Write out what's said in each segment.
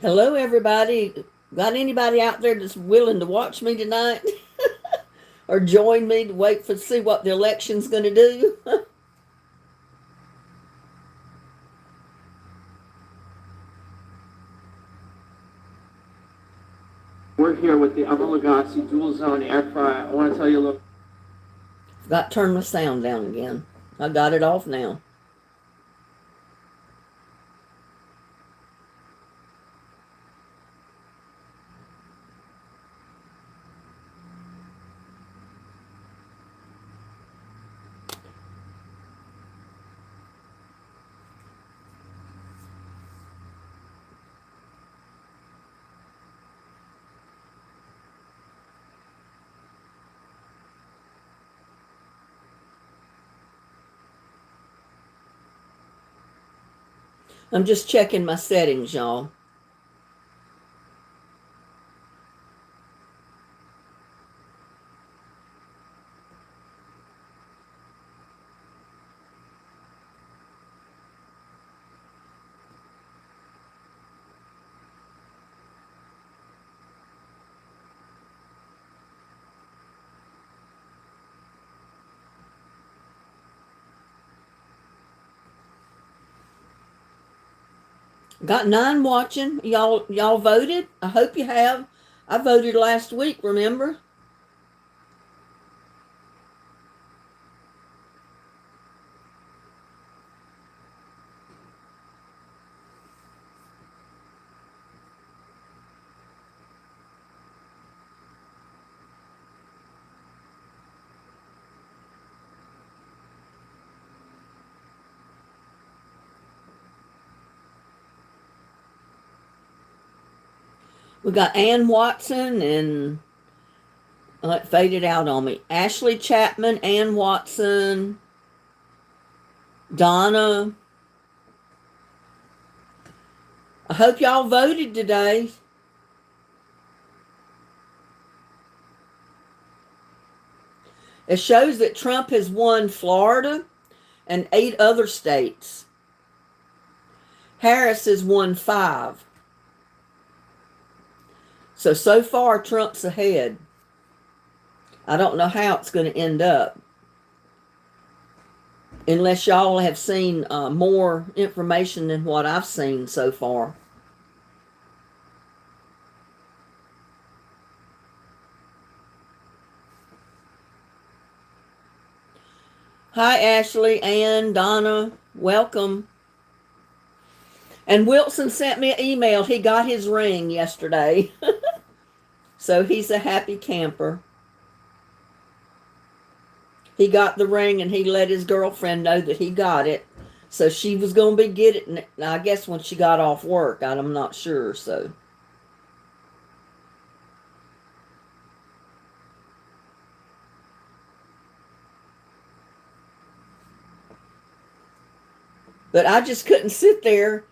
Hello, everybody. Got anybody out there that's willing to watch me tonight or join me to wait for see what the election's going to do? We're here with the Amalagasi dual zone air fryer. I want to tell you a little. Got to turn my sound down again. I got it off now. I'm just checking my settings, y'all. Got 9 watching. Y'all voted? I hope you have. I voted last week, remember? We got Ann Watson and it faded out on me. Ashley Chapman, Ann Watson, Donna. I hope y'all voted today. It shows that Trump has won Florida and 8 other states. Harris has won 5. So far, Trump's ahead. I don't know how it's going to end up. Unless y'all have seen more information than what I've seen so far. Hi, Ashley, Ann, Donna. Welcome. And Wilson sent me an email. He got his ring yesterday. So he's a happy camper. He got the ring and he let his girlfriend know that he got it. So she was going to be getting it, I guess, when she got off work. I'm not sure, so. But I just couldn't sit there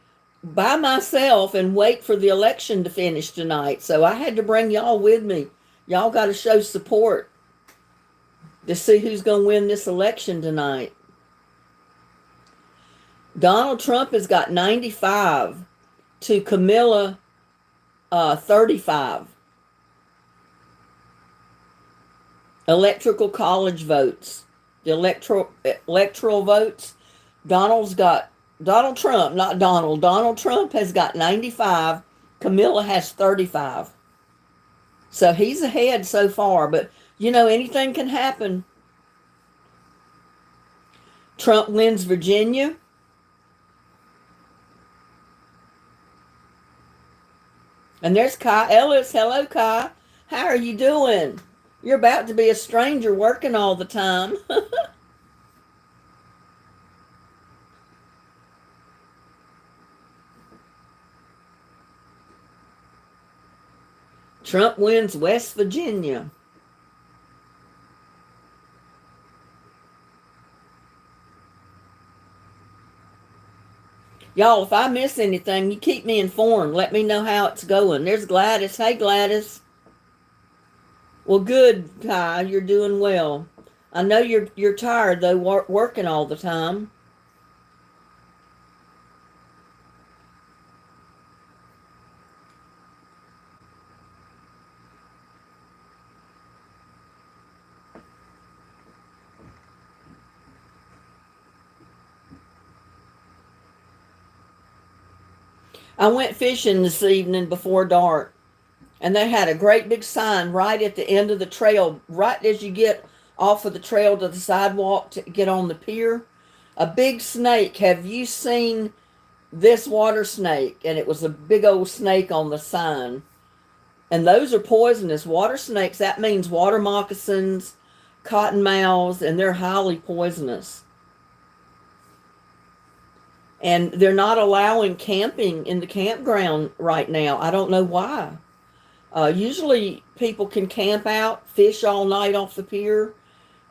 by myself and wait for the election to finish tonight. So I had to bring y'all with me. Y'all got to show support to see who's going to win this election tonight. Donald Trump has got 95 to Camilla 35. Electoral college votes. The electoral votes. Donald Trump, not Donald. Donald Trump has got 95. Camilla has 35. So he's ahead so far, but anything can happen. Trump wins Virginia. And there's Kai Ellis. Hello, Kai. How are you doing? You're about to be a stranger working all the time. Trump wins West Virginia. Y'all, if I miss anything, you keep me informed. Let me know how it's going. There's Gladys. Hey, Gladys. Well, good, Kai. You're doing well. I know you're tired, though, working all the time. I went fishing this evening before dark, and they had a great big sign right at the end of the trail, right as you get off of the trail to the sidewalk to get on the pier. A big snake. Have you seen this water snake? And it was a big old snake on the sign. And those are poisonous. Water snakes, that means water moccasins, cottonmouths, and they're highly poisonous. And they're not allowing camping in the campground right now. I don't know why. Usually people can camp out, fish all night off the pier,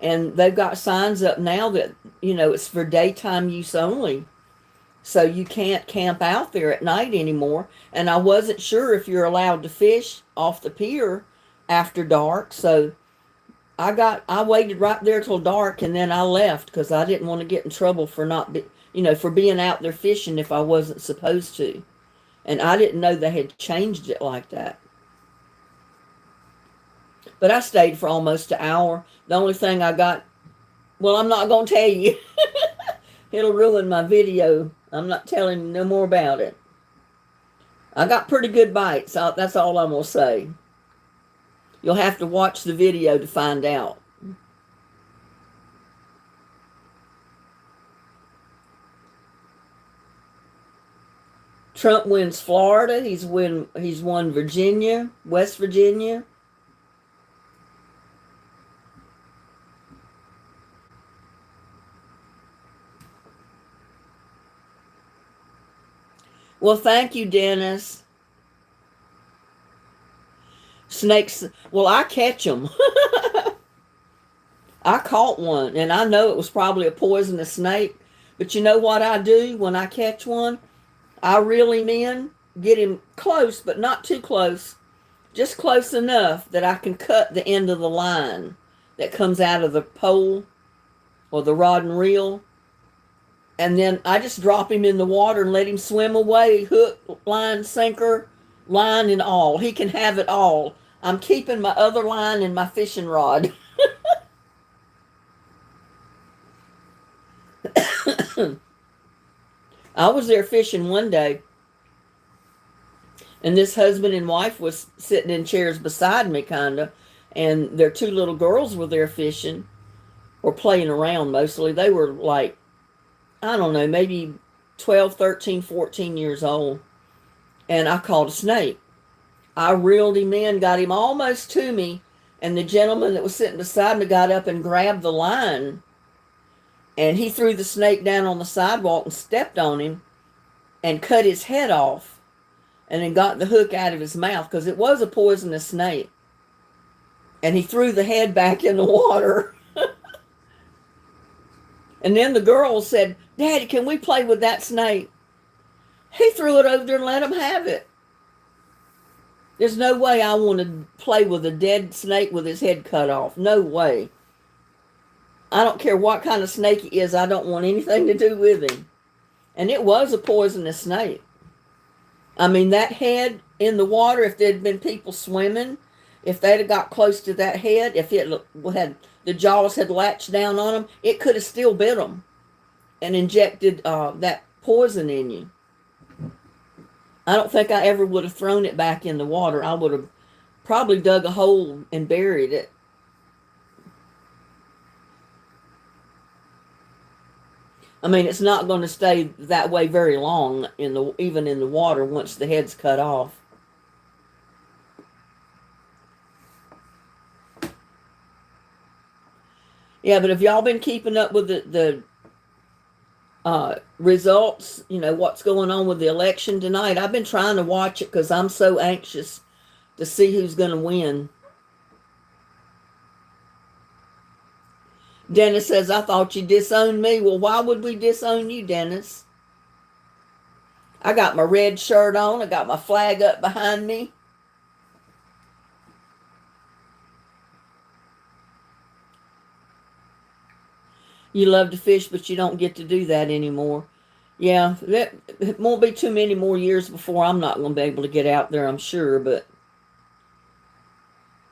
and they've got signs up now that, it's for daytime use only. So you can't camp out there at night anymore. And I wasn't sure if you're allowed to fish off the pier after dark. So I waited right there till dark, and then I left because I didn't want to get in trouble for for being out there fishing if I wasn't supposed to. And I didn't know they had changed it like that. But I stayed for almost an hour. The only thing I got, well, I'm not going to tell you. It'll ruin my video. I'm not telling you no more about it. I got pretty good bites. That's all I'm going to say. You'll have to watch the video to find out. Trump wins Florida. He's won Virginia, West Virginia. Well, thank you, Dennis. Snakes, well, I catch them. I caught one, and I know it was probably a poisonous snake. But you know what I do when I catch one? I reel him in, get him close, but not too close. Just close enough that I can cut the end of the line that comes out of the pole or the rod and reel. And then I just drop him in the water and let him swim away, hook, line, sinker, line and all. He can have it all. I'm keeping my other line and my fishing rod. I was there fishing one day, and this husband and wife was sitting in chairs beside me, kind of, and their two little girls were there fishing, or playing around mostly. They were like, I don't know, maybe 12, 13, 14 years old. And I caught a snake. I reeled him in, got him almost to me, and the gentleman that was sitting beside me got up and grabbed the line. And he threw the snake down on the sidewalk and stepped on him and cut his head off. And then got the hook out of his mouth because it was a poisonous snake. And he threw the head back in the water. And then the girls said, "Daddy, can we play with that snake?" He threw it over there and let him have it. There's no way I want to play with a dead snake with his head cut off. No way. I don't care what kind of snake he is. I don't want anything to do with him. And it was a poisonous snake. I mean, that head in the water, if there'd been people swimming, if they'd have got close to that head, if it had the jaws had latched down on them, it could have still bit them and injected that poison in you. I don't think I ever would have thrown it back in the water. I would have probably dug a hole and buried it. I mean, it's not going to stay that way very long even in the water once the head's cut off. Yeah, but have y'all been keeping up with the results? You know, what's going on with the election tonight? I've been trying to watch it because I'm so anxious to see who's going to win. Dennis says, "I thought you disowned me." Well, why would we disown you, Dennis? I got my red shirt on. I got my flag up behind me. You love to fish, but you don't get to do that anymore. Yeah, it won't be too many more years before I'm not going to be able to get out there, I'm sure. But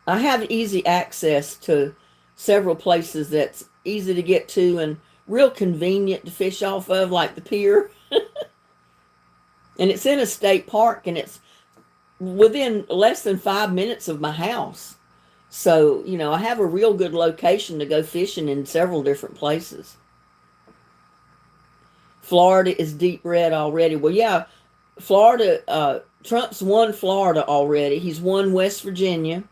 I have easy access to several places that's easy to get to and real convenient to fish off of, like the pier. And it's in a state park, and it's within less than 5 minutes of my house. So, I have a real good location to go fishing in several different places. Florida is deep red already. Well, yeah, Florida, Trump's won Florida already. He's won West Virginia.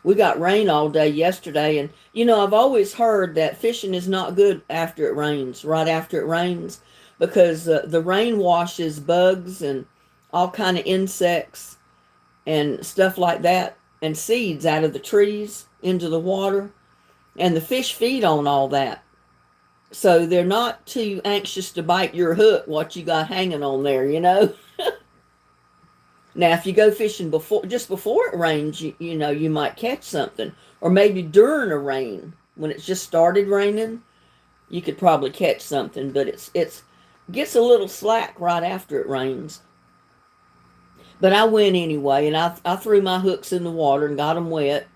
We got rain all day yesterday, and I've always heard that fishing is not good after it rains, right after it rains, because the rain washes bugs and all kind of insects and stuff like that and seeds out of the trees into the water, and the fish feed on all that. So they're not too anxious to bite your hook, what you got hanging on there. Now, if you go fishing just before it rains, you might catch something, or maybe during a rain when it's just started raining, you could probably catch something. But it's gets a little slack right after it rains. But I went anyway, and I threw my hooks in the water and got them wet.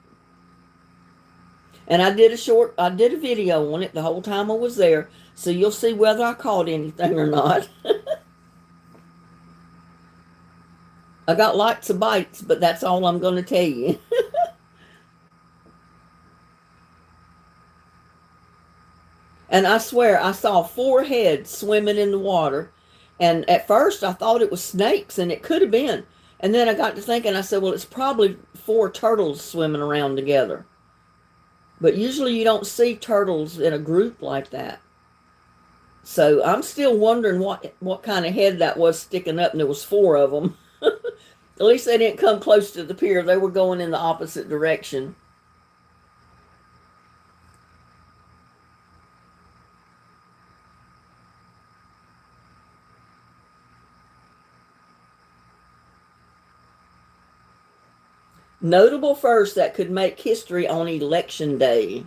And I did a video on it the whole time I was there, so you'll see whether I caught anything or not. I got lots of bites, but that's all I'm going to tell you. And I swear, I saw 4 heads swimming in the water. And at first, I thought it was snakes, and it could have been. And then I got to thinking, I said, well, it's probably 4 turtles swimming around together. But usually you don't see turtles in a group like that. So I'm still wondering what kind of head that was sticking up, and there was 4 of them. At least they didn't come close to the pier. They were going in the opposite direction. Notable first that could make history on Election Day.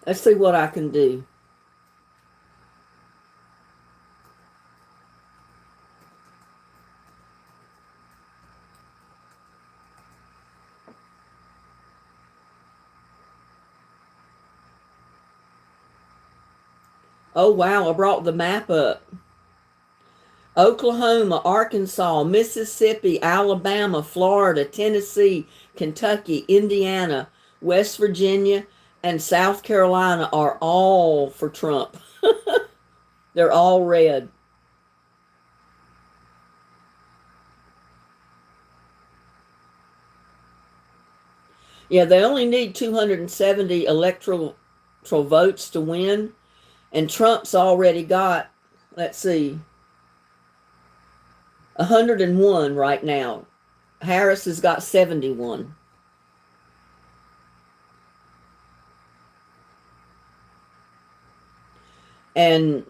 Let's see what I can do. Oh, wow, I brought the map up. Oklahoma, Arkansas, Mississippi, Alabama, Florida, Tennessee, Kentucky, Indiana, West Virginia, and South Carolina are all for Trump. They're all red. Yeah, they only need 270 electoral votes to win, and Trump's already got, let's see, 101 right now. Harris has got 71. And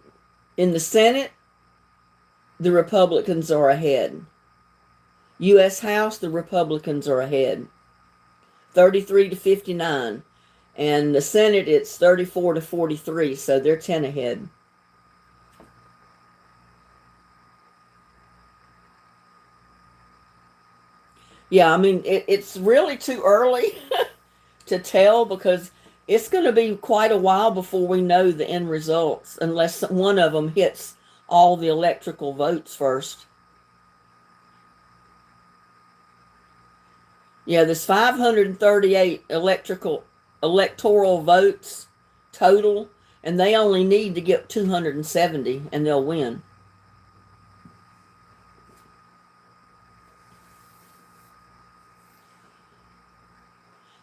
in the Senate, the Republicans are ahead. U.S. House, the Republicans are ahead. 33 to 59. And the Senate, it's 34 to 43, so they're 10 ahead. Yeah, I mean, it's really too early to tell, because it's going to be quite a while before we know the end results, unless one of them hits all the electrical votes first. Yeah, there's 538 electoral votes total, and they only need to get 270, and they'll win.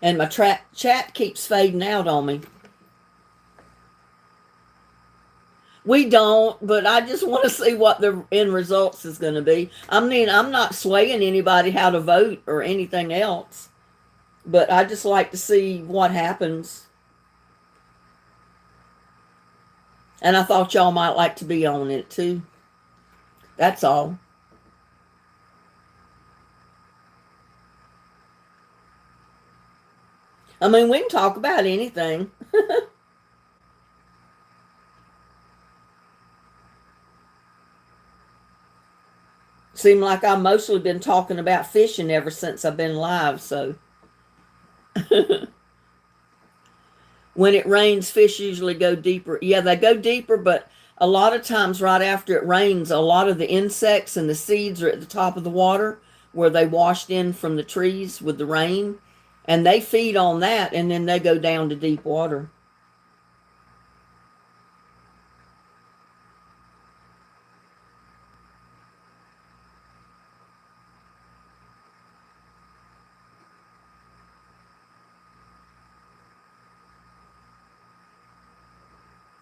And my chat keeps fading out on me. We don't, but I just want to see what the end results is going to be. I mean, I'm not swaying anybody how to vote or anything else, but I just like to see what happens. And I thought y'all might like to be on it too. That's all. I mean, we can talk about anything. Seemed like I've mostly been talking about fishing ever since I've been live, so. When it rains, fish usually go deeper. Yeah, they go deeper, but a lot of times right after it rains, a lot of the insects and the seeds are at the top of the water where they washed in from the trees with the rain, and they feed on that, and then they go down to deep water.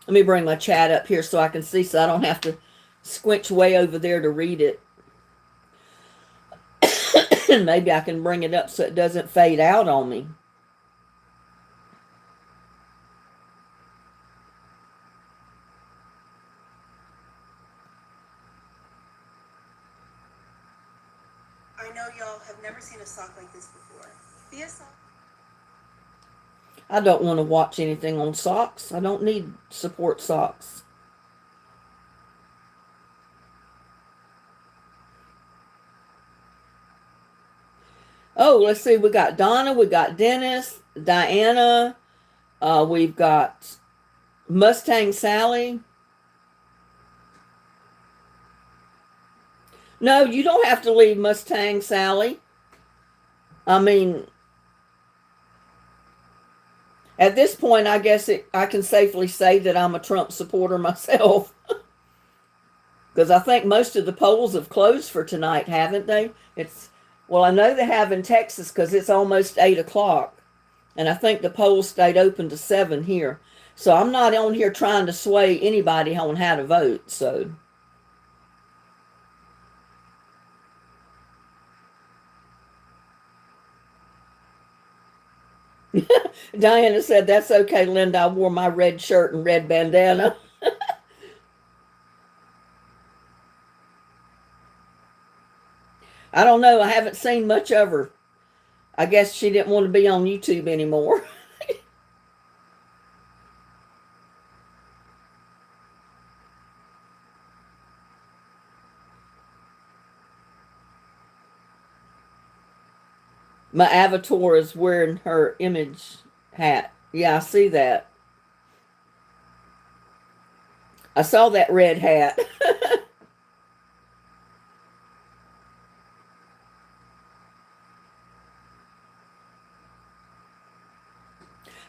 Let me bring my chat up here so I can see, so I don't have to squinch way over there to read it. And maybe I can bring it up so it doesn't fade out on me. I know y'all have never seen a sock like this before. Be a sock. I don't want to watch anything on socks. I don't need support socks. Oh, let's see. We got Donna. We got Dennis, Diana. We've got Mustang Sally. No, you don't have to leave Mustang Sally. I mean, at this point, I guess I can safely say that I'm a Trump supporter myself. Because I think most of the polls have closed for tonight, haven't they? Well, I know they have in Texas because it's almost 8 o'clock. And I think the polls stayed open to 7 here. So I'm not on here trying to sway anybody on how to vote. So Diana said, that's okay, Linda. I wore my red shirt and red bandana. I don't know. I haven't seen much of her. I guess she didn't want to be on YouTube anymore. My avatar is wearing her image hat. Yeah, I see that. I saw that red hat.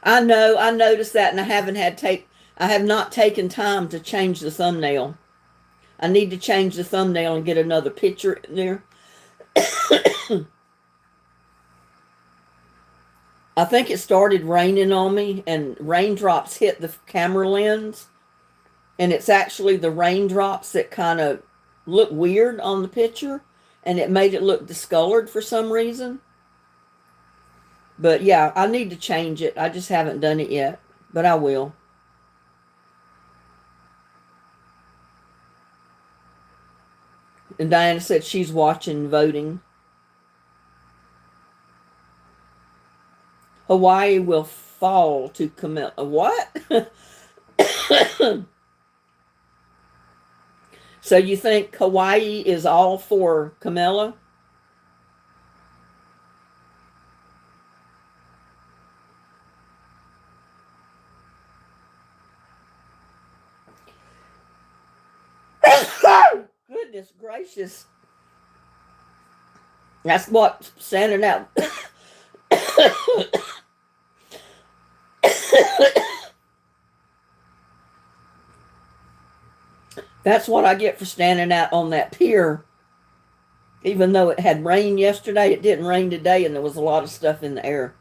I know, I noticed that, and I have not taken time to change the thumbnail. I need to change the thumbnail and get another picture in there. I think it started raining on me, and raindrops hit the camera lens, and it's actually the raindrops that kind of look weird on the picture, and it made it look discolored for some reason. But yeah, I need to change it. I just haven't done it yet, but I will. And Diana said she's watching voting. Hawaii will fall to Camilla. What? So you think Hawaii is all for Camilla? Goodness gracious. That's what standing out. That's what I get for standing out on that pier. Even though it had rained yesterday, it didn't rain today, and there was a lot of stuff in the air.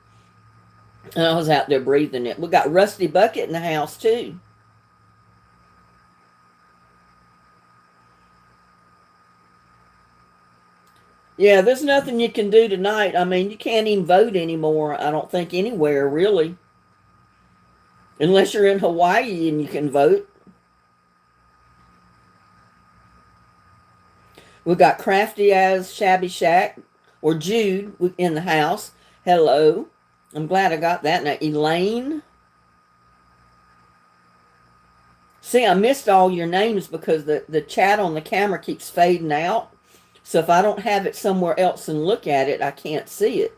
And I was out there breathing it. We got Rusty Bucket in the house, too. Yeah, there's nothing you can do tonight. I mean, you can't even vote anymore, I don't think, anywhere, really. Unless you're in Hawaii and you can vote. We got Crafty as Shabby Shack, or Jude, in the house. Hello. I'm glad I got that. Now, Elaine. See, I missed all your names because the chat on the camera keeps fading out. So if I don't have it somewhere else and look at it, I can't see it.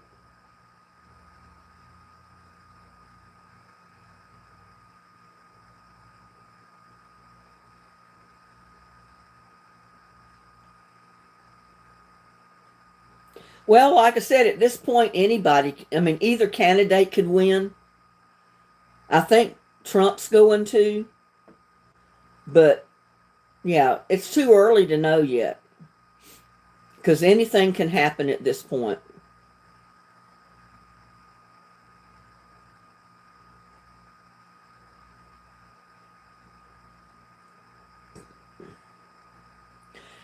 Well, like I said, at this point, anybody, I mean, either candidate could win. I think Trump's going to, but yeah, it's too early to know yet because anything can happen at this point.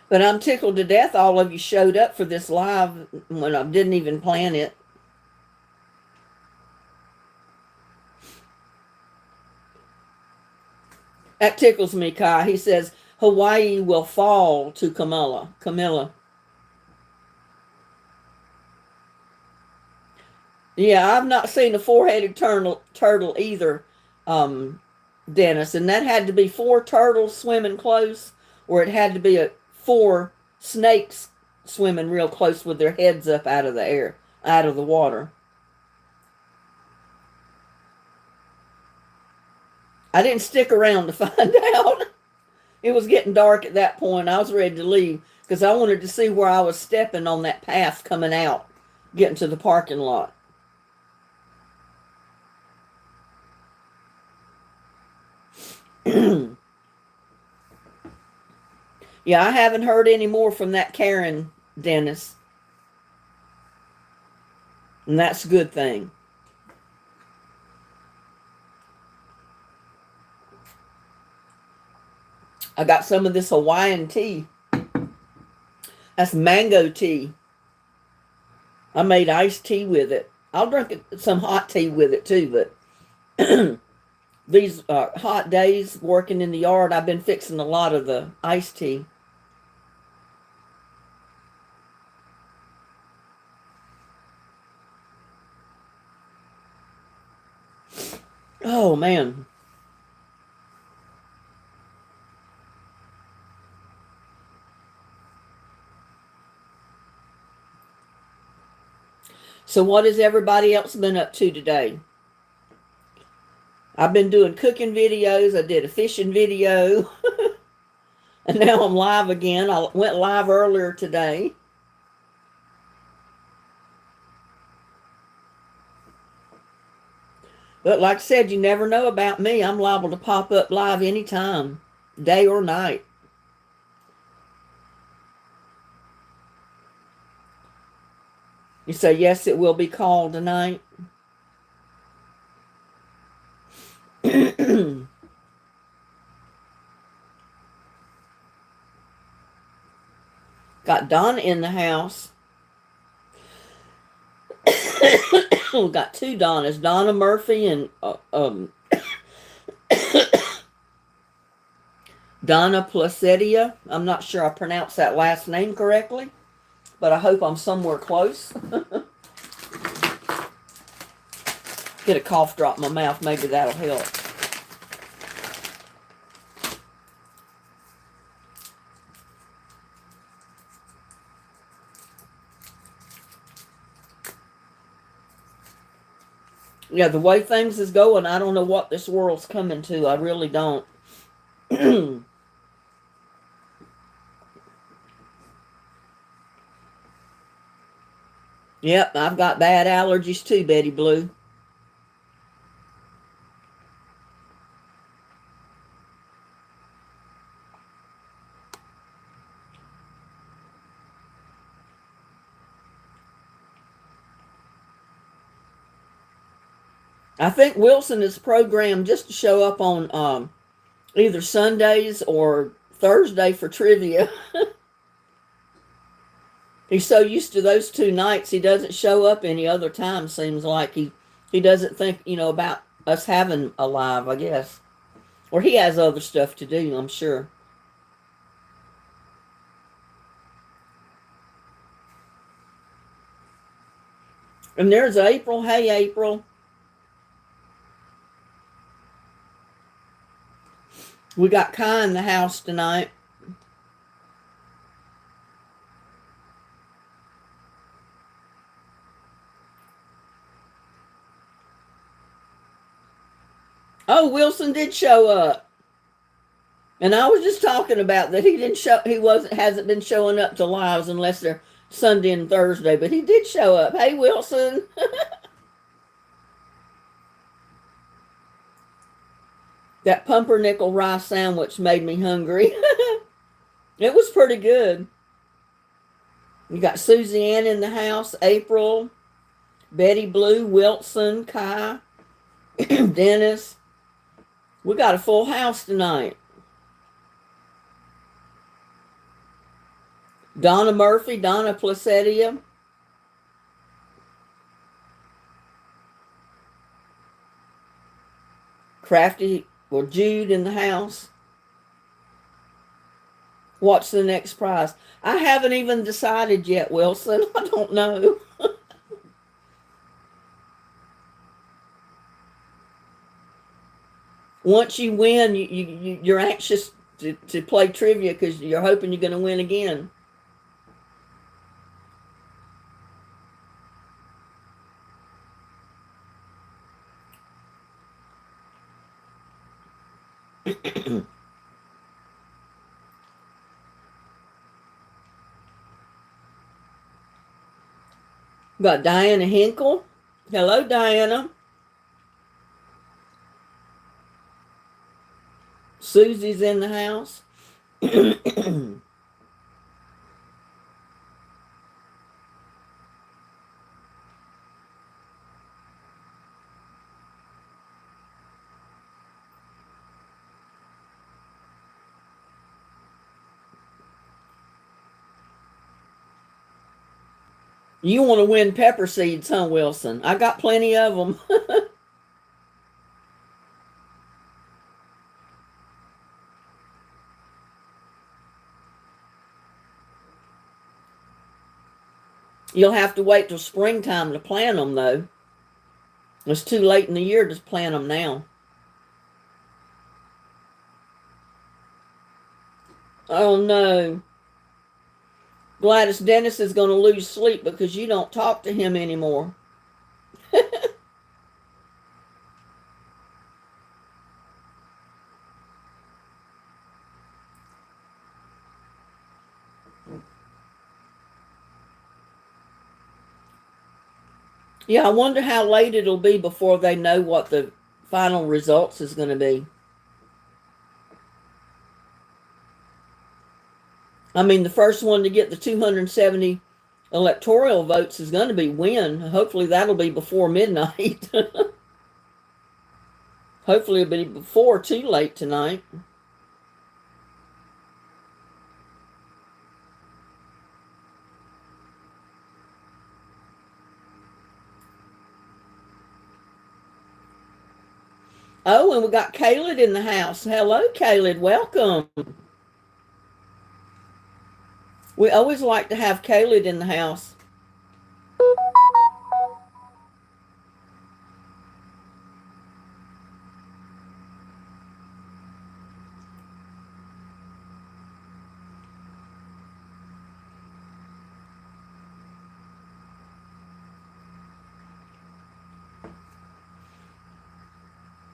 But I'm tickled to death all of you showed up for this live when I didn't even plan it. That tickles me, Kai. He says Hawaii will fall to Camilla. Camilla. Yeah, I've not seen a four-headed turtle either, Dennis. And that had to be four turtles swimming close, or it had to be four snakes swimming real close with their heads up out of the air, out of the water. I didn't stick around to find out. It was getting dark at that point. I was ready to leave because I wanted to see where I was stepping on that path coming out, getting to the parking lot. Yeah, I haven't heard any more from that Karen, Dennis. And that's a good thing. I got some of this Hawaiian tea. That's mango tea. I made iced tea with it. I'll drink some hot tea with it too, but these hot days working in the yard, I've been fixing a lot of the iced tea. Oh, man. So what has everybody else been up to today? I've been doing cooking videos. I did a fishing video. And now I'm live again. I went live earlier today. But like I said, you never know about me. I'm liable to pop up live anytime, day or night. You say, yes, it will be called tonight. Got Donna in the house. Got two Donnas, Donna Murphy and Donna Placidia. I'm not sure I pronounced that last name correctly, but I hope I'm somewhere close. Get a cough drop in my mouth, maybe that'll help. Yeah, the way things is going, I don't know what this world's coming to. I really don't. Yep, I've got bad allergies too, Betty Blue. I think Wilson is programmed just to show up on either Sundays or Thursday for trivia. He's so used to those two nights, he doesn't show up any other time. Seems like he doesn't think, about us having a live, I guess. Or he has other stuff to do, I'm sure. And there's April. Hey, April. We got Kai in the house tonight. Oh, Wilson did show up. And I was just talking about that hasn't been showing up to lives unless they're Sunday and Thursday, but he did show up. Hey, Wilson. That pumpernickel rice sandwich made me hungry. It was pretty good. You got Susie Ann in the house, April, Betty Blue, Wilson, Kai, Dennis. We got a full house tonight. Donna Murphy, Donna Placetia. Crafty, well, Jude in the house. What's the next prize? I haven't even decided yet, Wilson. I don't know. Once you win, you're anxious to play trivia because you're hoping you're going to win again. Got Diana Hinkle. Hello, Diana. Susie's in the house. You want to win pepper seeds, huh, Wilson? I got plenty of them. You'll have to wait till springtime to plant them, though. It's too late in the year to plant them now. Oh, no. Gladys, Dennis is going to lose sleep because you don't talk to him anymore. Yeah, I wonder how late it'll be before they know what the final results is going to be. I mean, the first one to get the 270 electoral votes is going to be Wynn. Hopefully that'll be before midnight. Hopefully it'll be before too late tonight. Oh, and we got Caleb in the house. Hello, Caleb. Welcome. We always like to have Caleb in the house.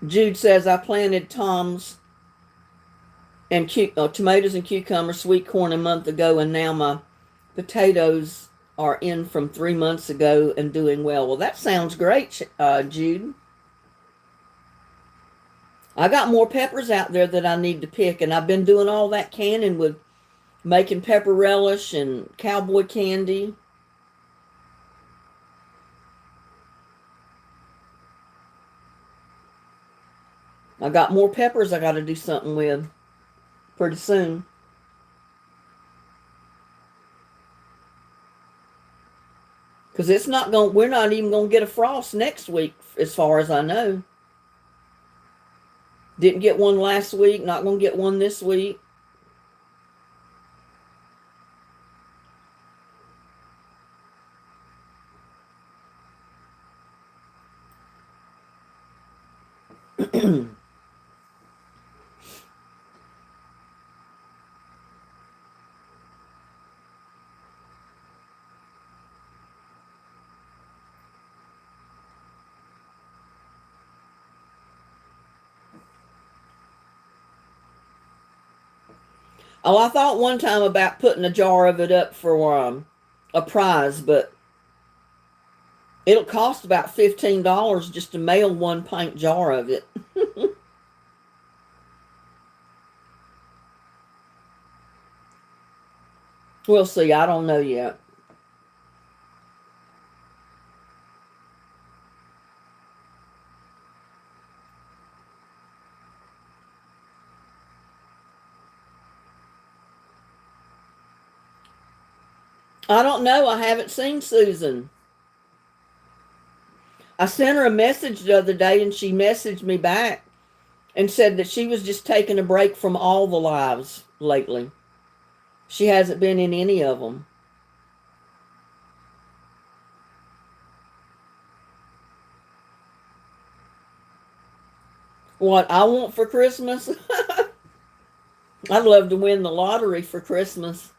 Jude says, I planted tomatoes and cucumbers, sweet corn a month ago, and now my potatoes are in from 3 months ago and doing well. Well, that sounds great, Jude. I got more peppers out there that I need to pick, and I've been doing all that canning with making pepper relish and cowboy candy. I got more peppers I got to do something with pretty soon. Because we're not even going to get a frost next week, as far as I know. Didn't get one last week, not going to get one this week. Oh, I thought one time about putting a jar of it up for a prize, but it'll cost about $15 just to mail one pint jar of it. We'll see. I don't know yet. I don't know. I haven't seen Susan. I sent her a message the other day and she messaged me back and said that she was just taking a break from all the lives lately. She hasn't been in any of them. What I want for Christmas? I'd love to win the lottery for Christmas.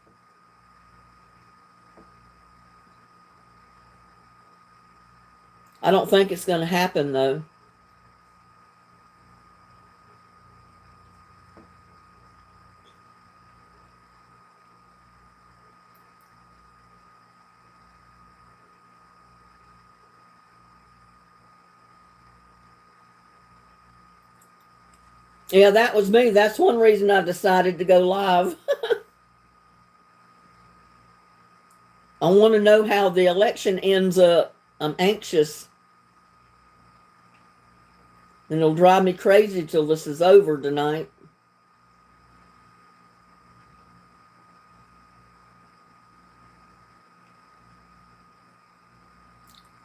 I don't think it's going to happen, though. Yeah, that was me. That's one reason I decided to go live. I want to know how the election ends up. I'm anxious. And it'll drive me crazy till this is over tonight.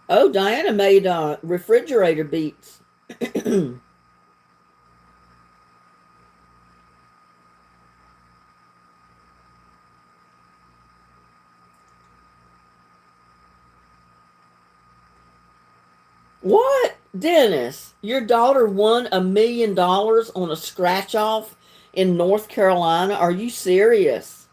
Oh, Diana made refrigerator beets. What? Dennis, your daughter won $1 million on a scratch off in North Carolina? Are you serious?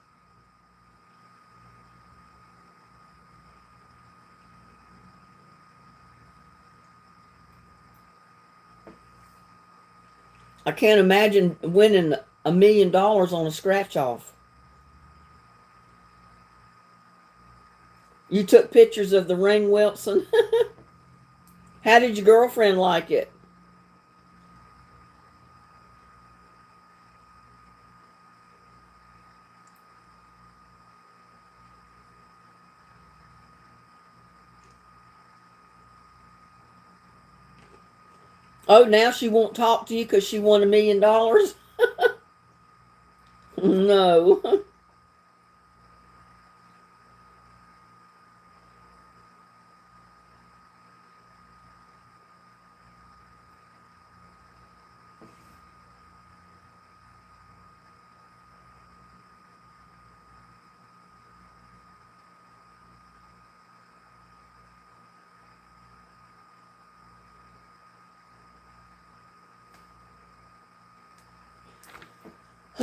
I can't imagine winning $1 million on a scratch off. You took pictures of the ring, Wilson? How did your girlfriend like it? Oh, now she won't talk to you because she won $1 million? No.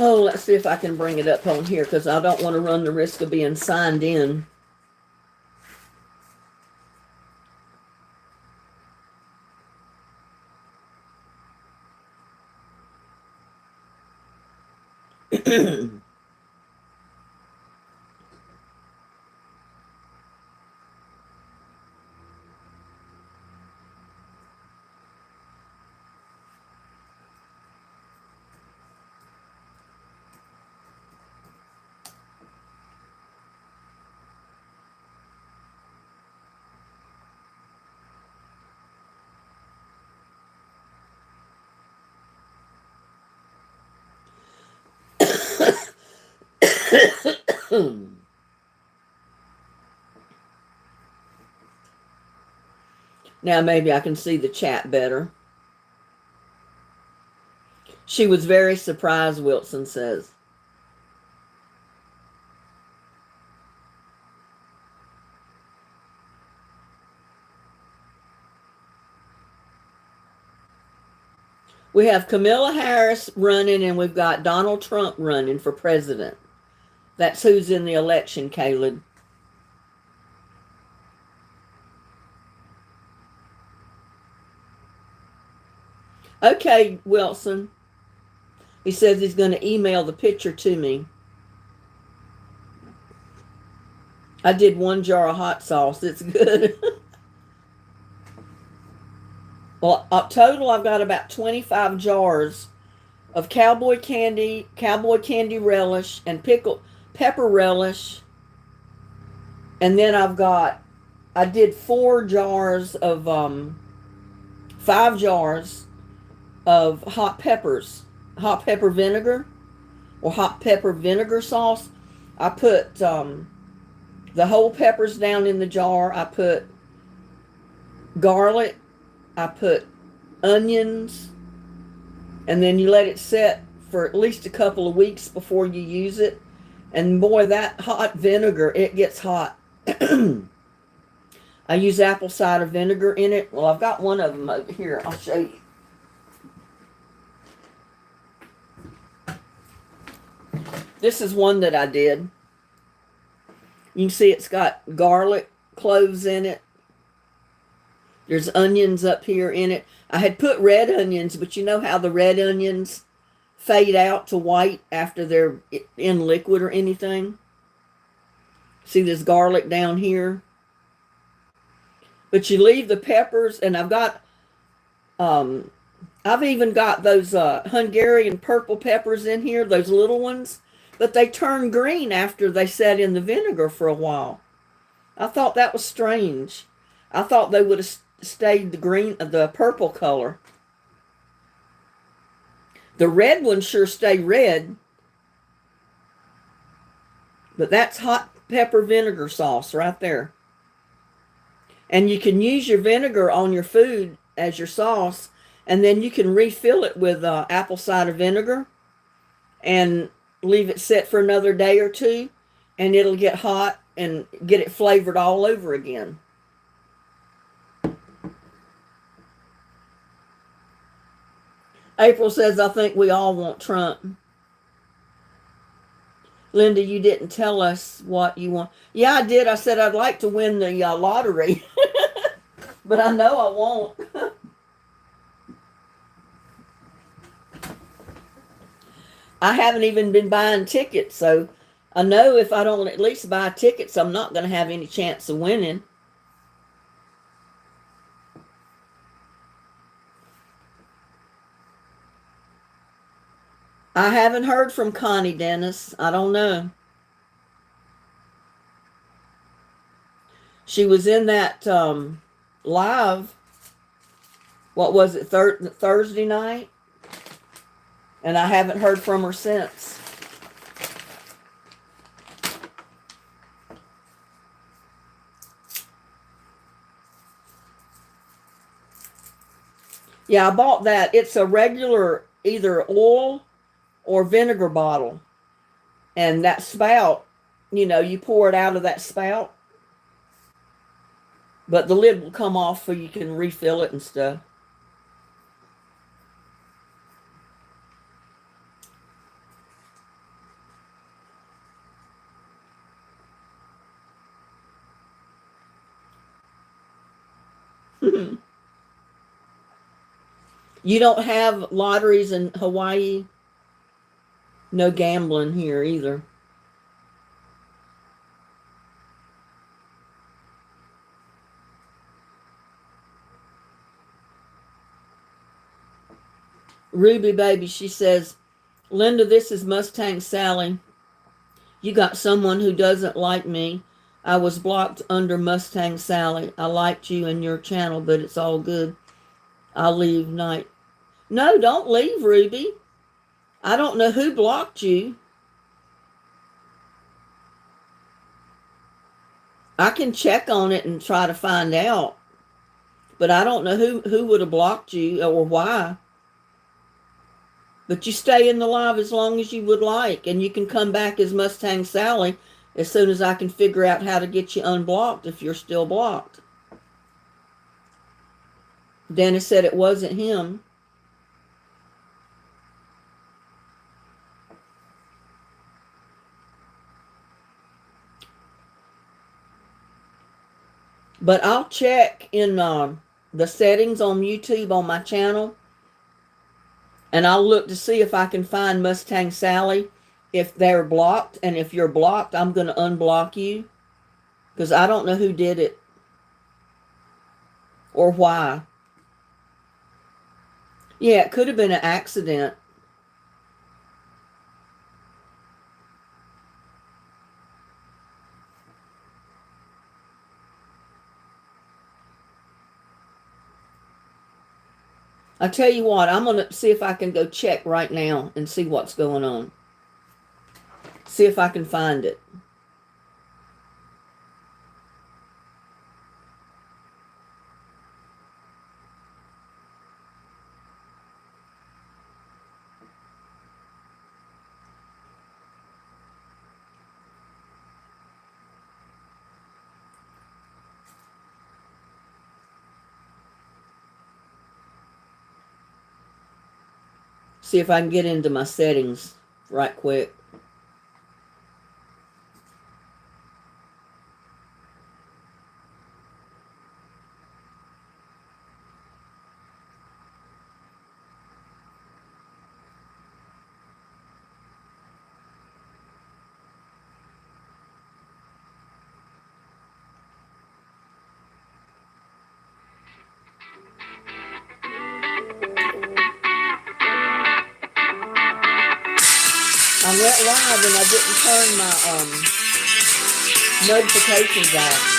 Oh, let's see if I can bring it up on here because I don't want to run the risk of being signed in. Now maybe I can see the chat better. She was very surprised, Wilson says. We have Kamala Harris running and we've got Donald Trump running for president. That's who's in the election, Caleb. Okay, Wilson. He says he's going to email the picture to me. I did 1 jar of hot sauce. It's good. Well, total, I've got about 25 jars of cowboy candy relish, and pickled pepper relish. And then I did 5 jars of hot pepper vinegar, or hot pepper vinegar sauce. I put the whole peppers down in the jar. I put garlic. I put onions. And then you let it set for at least a couple of weeks before you use it. And boy, that hot vinegar, it gets hot. I use apple cider vinegar in it. Well, I've got one of them over here. I'll show you. This is one that I did. You can see it's got garlic cloves in it. There's onions up here in it. I had put red onions, but you know how the red onions fade out to white after they're in liquid or anything? See this garlic down here? But you leave the peppers, and I've even got those Hungarian purple peppers in here, those little ones, but they turn green after they set in the vinegar for a while. I thought that was strange. I thought they would have stayed the purple color. The red ones sure stay red, but that's hot pepper vinegar sauce right there. And you can use your vinegar on your food as your sauce, and then you can refill it with apple cider vinegar and leave it set for another day or two, and it'll get hot and get it flavored all over again. April says, I think we all want Trump. Linda, you didn't tell us what you want. Yeah, I did. I said I'd like to win the lottery. But I know I won't. I haven't even been buying tickets, so I know if I don't at least buy tickets, I'm not going to have any chance of winning. I haven't heard from Connie, Dennis. I don't know. She was in that live, what was it, Thursday night? And I haven't heard from her since. Yeah, I bought that. It's a regular either oil or vinegar bottle. And that spout, you pour it out of that spout. But the lid will come off so you can refill it and stuff. You don't have lotteries in Hawaii? No gambling here either. Ruby baby, she says, Linda, this is Mustang Sally. You got someone who doesn't like me. I was blocked under Mustang Sally. I liked you and your channel, but it's all good. I'll leave night. No, don't leave, Ruby. I don't know who blocked you. I can check on it and try to find out. But I don't know who would have blocked you or why. But you stay in the live as long as you would like. And you can come back as Mustang Sally as soon as I can figure out how to get you unblocked if you're still blocked. Dennis said it wasn't him. But I'll check in the settings on YouTube on my channel. And I'll look to see if I can find Mustang Sally if they're blocked. And if you're blocked, I'm going to unblock you. Because I don't know who did it or why. Yeah, it could have been an accident. I tell you what, I'm going to see if I can go check right now and see what's going on. See if I can find it. See if I can get into my settings right quick. I went live and I didn't turn my notifications off.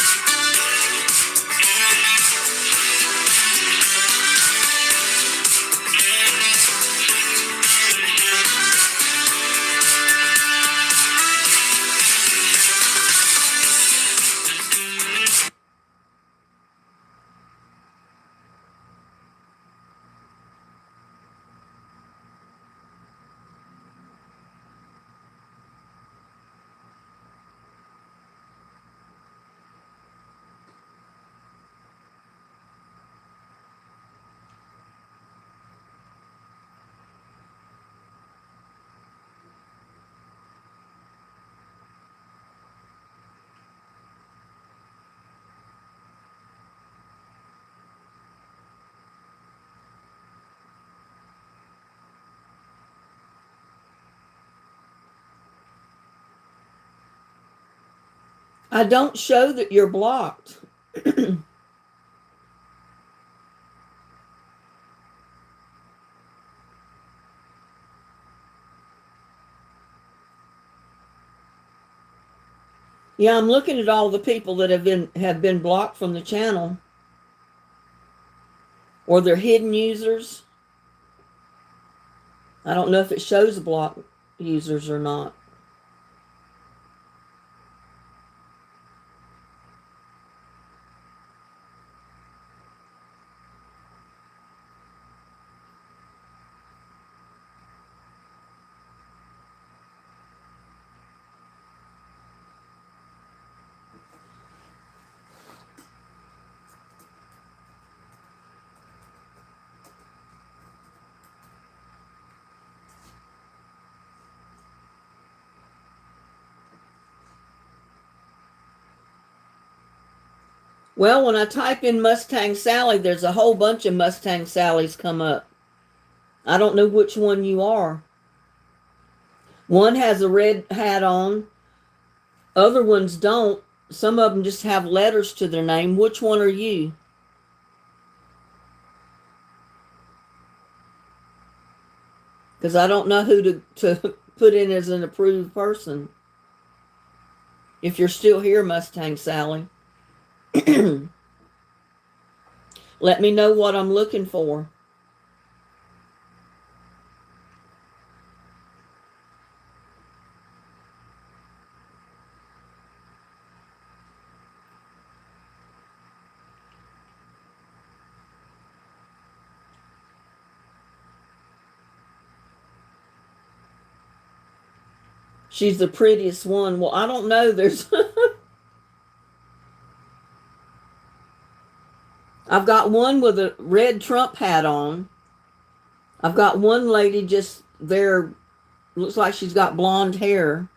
I don't show that you're blocked. Yeah, I'm looking at all the people that have been blocked from the channel, or they're hidden users. I don't know if it shows blocked users or not. Well, when I type in Mustang Sally, there's a whole bunch of Mustang Sallys come up. I don't know which one you are. One has a red hat on. Other ones don't. Some of them just have letters to their name. Which one are you? Because I don't know who to put in as an approved person. If you're still here, Mustang Sally, let me know what I'm looking for. She's the prettiest one. Well, I don't know. There's I've got one with a red Trump hat on. I've got one lady just there, looks like she's got blonde hair.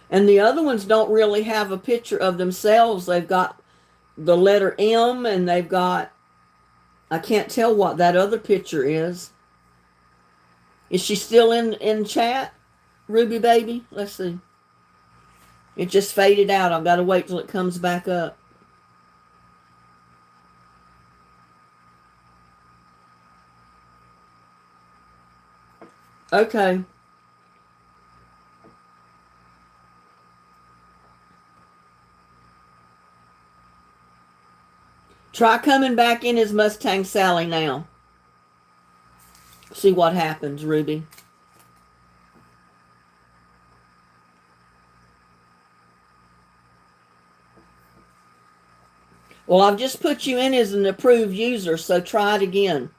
And the other ones don't really have a picture of themselves. They've got the letter M, and they've got, I can't tell what that other picture is. Is she still in chat, Ruby baby? Let's see. It just faded out. I've got to wait till it comes back up. Okay. Try coming back in as Mustang Sally now. See what happens, Ruby. Well, I've just put you in as an approved user, so try it again.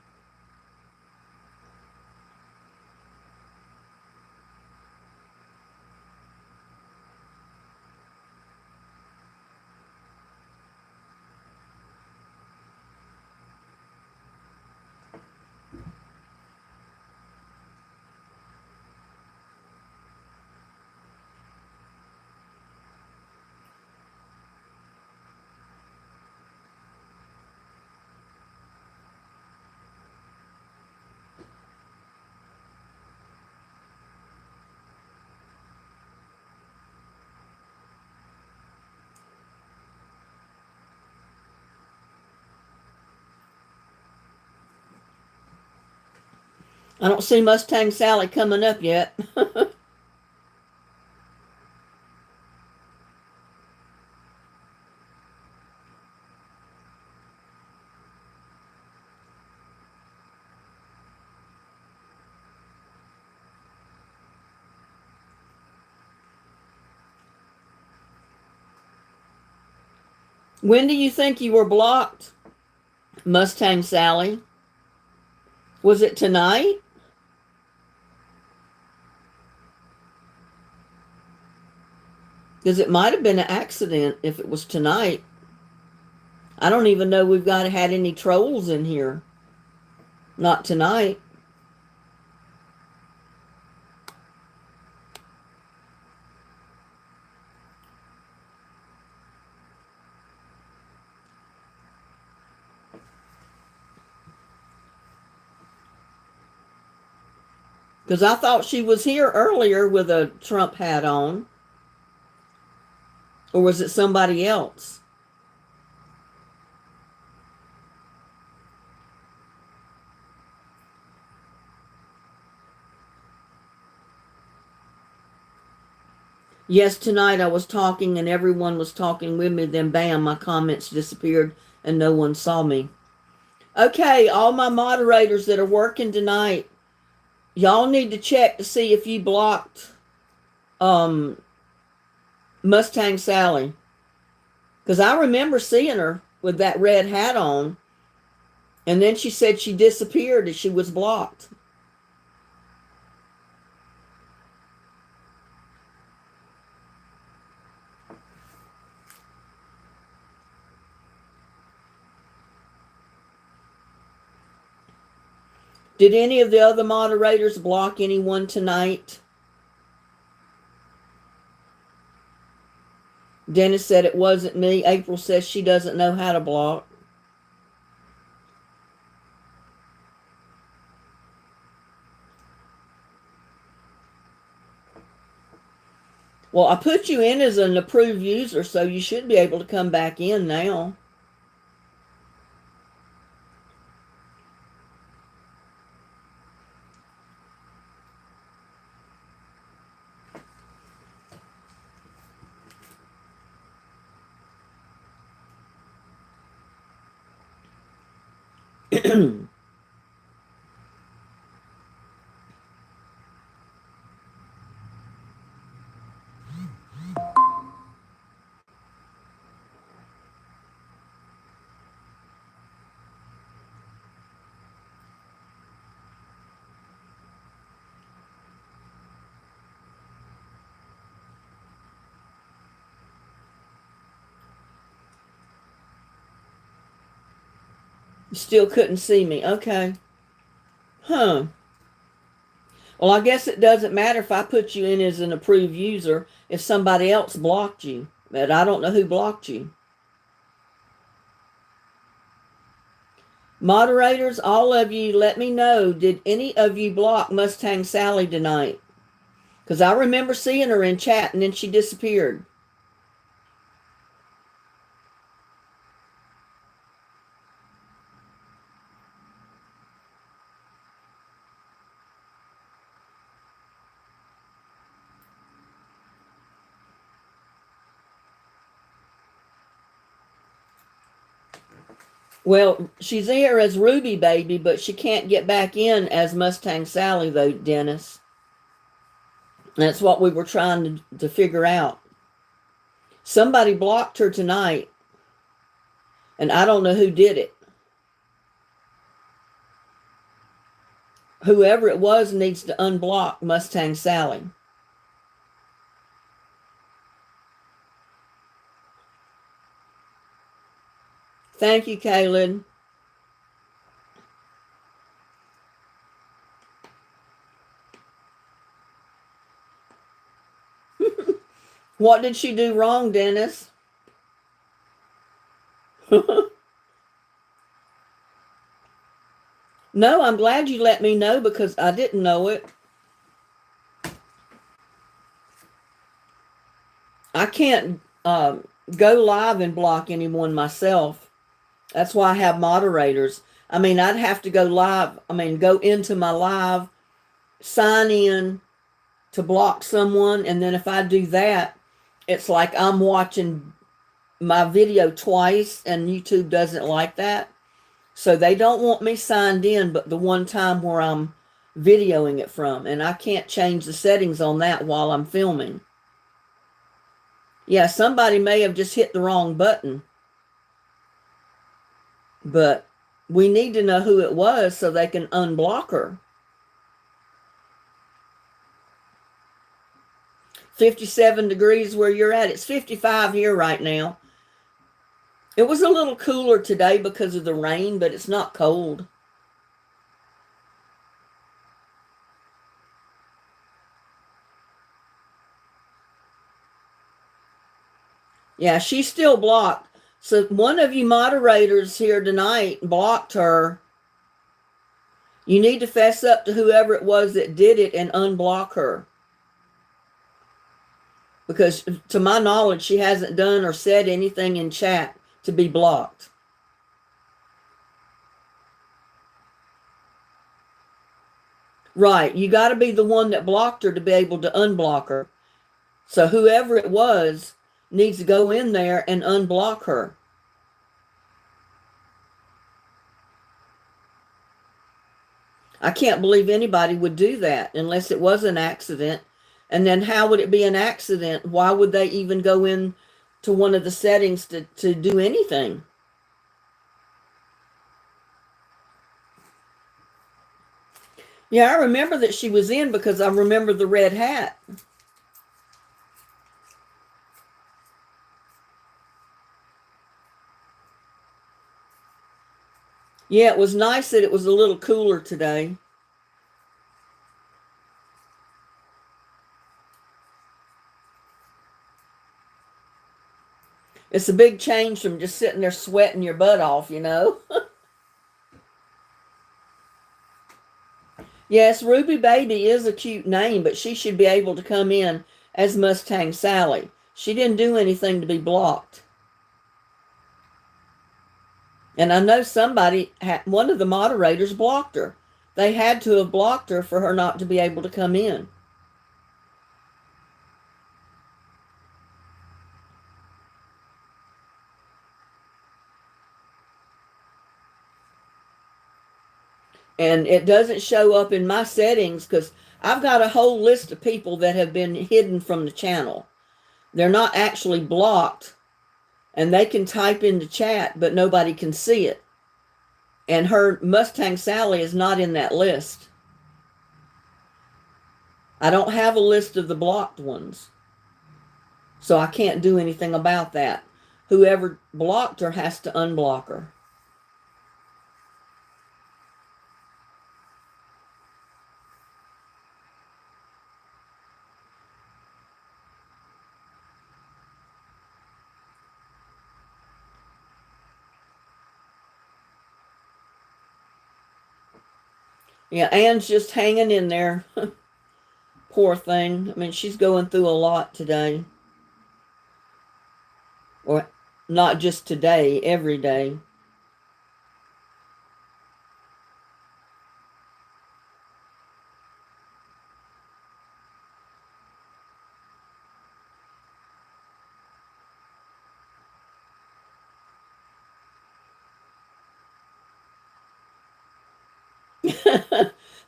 I don't see Mustang Sally coming up yet. When do you think you were blocked, Mustang Sally? Was it tonight? Because it might have been an accident if it was tonight. I don't even know we've had any trolls in here. Not tonight. Because I thought she was here earlier with a Trump hat on. Or was it somebody else? Yes, tonight I was talking and everyone was talking with me. Then bam, my comments disappeared and no one saw me. Okay, all my moderators that are working tonight, y'all need to check to see if you blocked Mustang Sally. Because I remember seeing her with that red hat on. And then she said she disappeared and she was blocked. Did any of the other moderators block anyone tonight? Dennis said it wasn't me. April says she doesn't know how to block. Well, I put you in as an approved user, so you should be able to come back in now. You still couldn't see me. Okay. Huh. Well, I guess it doesn't matter if I put you in as an approved user if somebody else blocked you. But I don't know who blocked you. Moderators, all of you, let me know. Did any of you block Mustang Sally tonight? Because I remember seeing her in chat and then she disappeared. Well, she's here as Ruby Baby, but she can't get back in as Mustang Sally, though, Dennis. That's what we were trying to figure out. Somebody blocked her tonight, and I don't know who did it. Whoever it was needs to unblock Mustang Sally. Thank you, Kaylin. What did she do wrong, Dennis? No, I'm glad you let me know because I didn't know it. I can't go live and block anyone myself. That's why I have moderators. I mean, I'd have to go live. I mean, go into my live, sign in to block someone. And then if I do that, it's like I'm watching my video twice and YouTube doesn't like that. So they don't want me signed in, but the one time where I'm videoing it from. And I can't change the settings on that while I'm filming. Yeah, somebody may have just hit the wrong button. But we need to know who it was so they can unblock her. 57 degrees where you're at. It's 55 here right now. It was a little cooler today because of the rain, but it's not cold. Yeah, she's still blocked. So one of you moderators here tonight blocked her. You need to fess up to whoever it was that did it and unblock her. Because to my knowledge, she hasn't done or said anything in chat to be blocked. Right. You got to be the one that blocked her to be able to unblock her. So whoever it was needs to go in there and unblock her. I can't believe anybody would do that unless it was an accident. And then how would it be an accident? Why would they even go in to one of the settings to do anything? Yeah, I remember that she was in because I remember the red hat. Yeah, it was nice that it was a little cooler today. It's a big change from just sitting there sweating your butt off, you know? Yes, Ruby Baby is a cute name, but she should be able to come in as Mustang Sally. She didn't do anything to be blocked. And I know one of the moderators blocked her. They had to have blocked her for her not to be able to come in. And it doesn't show up in my settings because I've got a whole list of people that have been hidden from the channel. They're not actually blocked, and they can type into chat, but nobody can see it. And her Mustang Sally is not in that list. I don't have a list of the blocked ones. So I can't do anything about that. Whoever blocked her has to unblock her. Yeah, Anne's just hanging in there. Poor thing. I mean, she's going through a lot today. Or not just today, every day.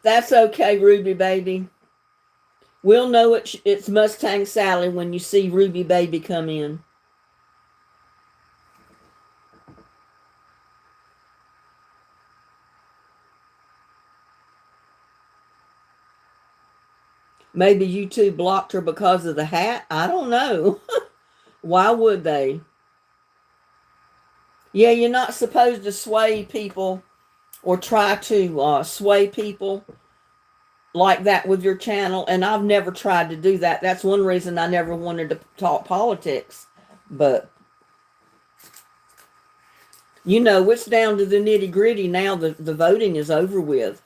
That's okay, Ruby baby. We'll know it's Mustang Sally when you see Ruby baby come in. Maybe YouTube blocked her because of the hat. I don't know. Why would they? Yeah, you're not supposed to sway people or try to sway people like that with your channel. And I've never tried to do that. That's one reason I never wanted to talk politics. But, you know, it's down to the nitty gritty now. The voting is over with.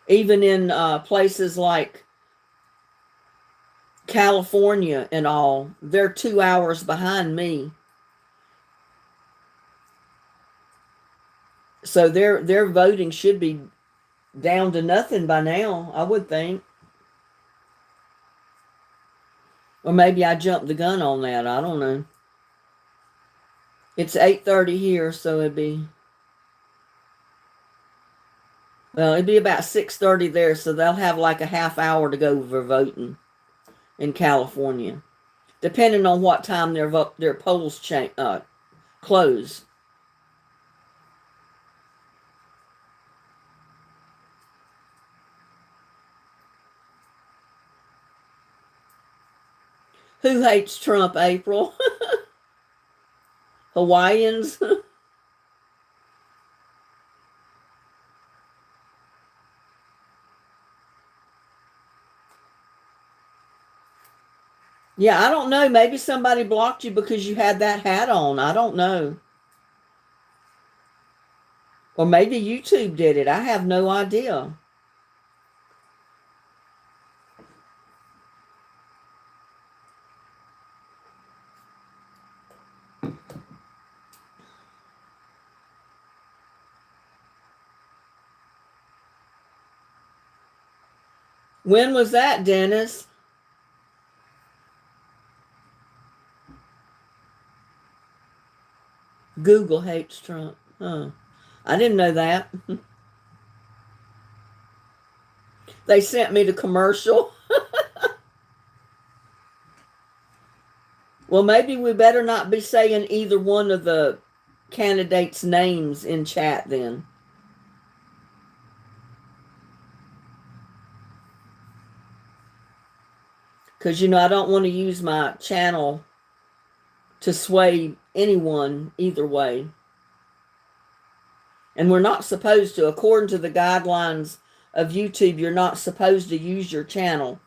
Even in places like California and all, they're 2 hours behind me. So their voting should be down to nothing by now, I would think. Or maybe I jumped the gun on that. I don't know. It's 8:30 here, so it'd be about 6:30 there, so they'll have like a half hour to go for voting in California, depending on what time their polls close. Who hates Trump, April? Hawaiians? Yeah, I don't know. Maybe somebody blocked you because you had that hat on. I don't know. Or maybe YouTube did it. I have no idea. When was that, Dennis? Google hates Trump. Huh. I didn't know that. They sent me the commercial. Well, maybe we better not be saying either one of the candidates' names in chat then. Because, you know, I don't want to use my channel to sway anyone either way. And we're not supposed to, according to the guidelines of YouTube, you're not supposed to use your channel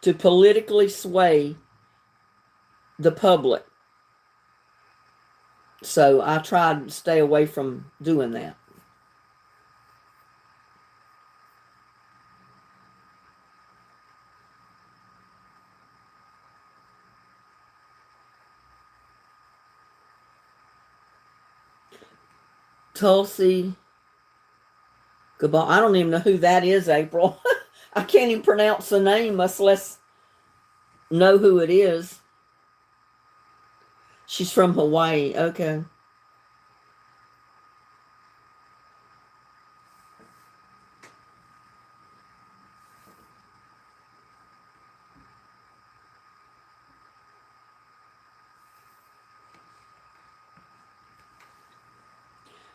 to politically sway the public. So I tried to stay away from doing that. Tulsi Gabbard. I don't even know who that is, April. I can't even pronounce the name, much less know who it is. She's from Hawaii. Okay.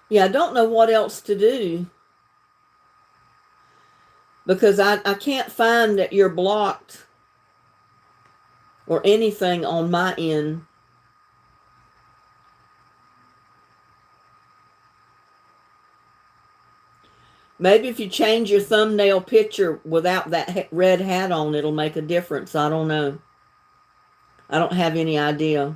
Yeah, I don't know what else to do. Because I can't find that you're blocked or anything on my end. Maybe if you change your thumbnail picture without that red hat on, it'll make a difference. I don't know. I don't have any idea.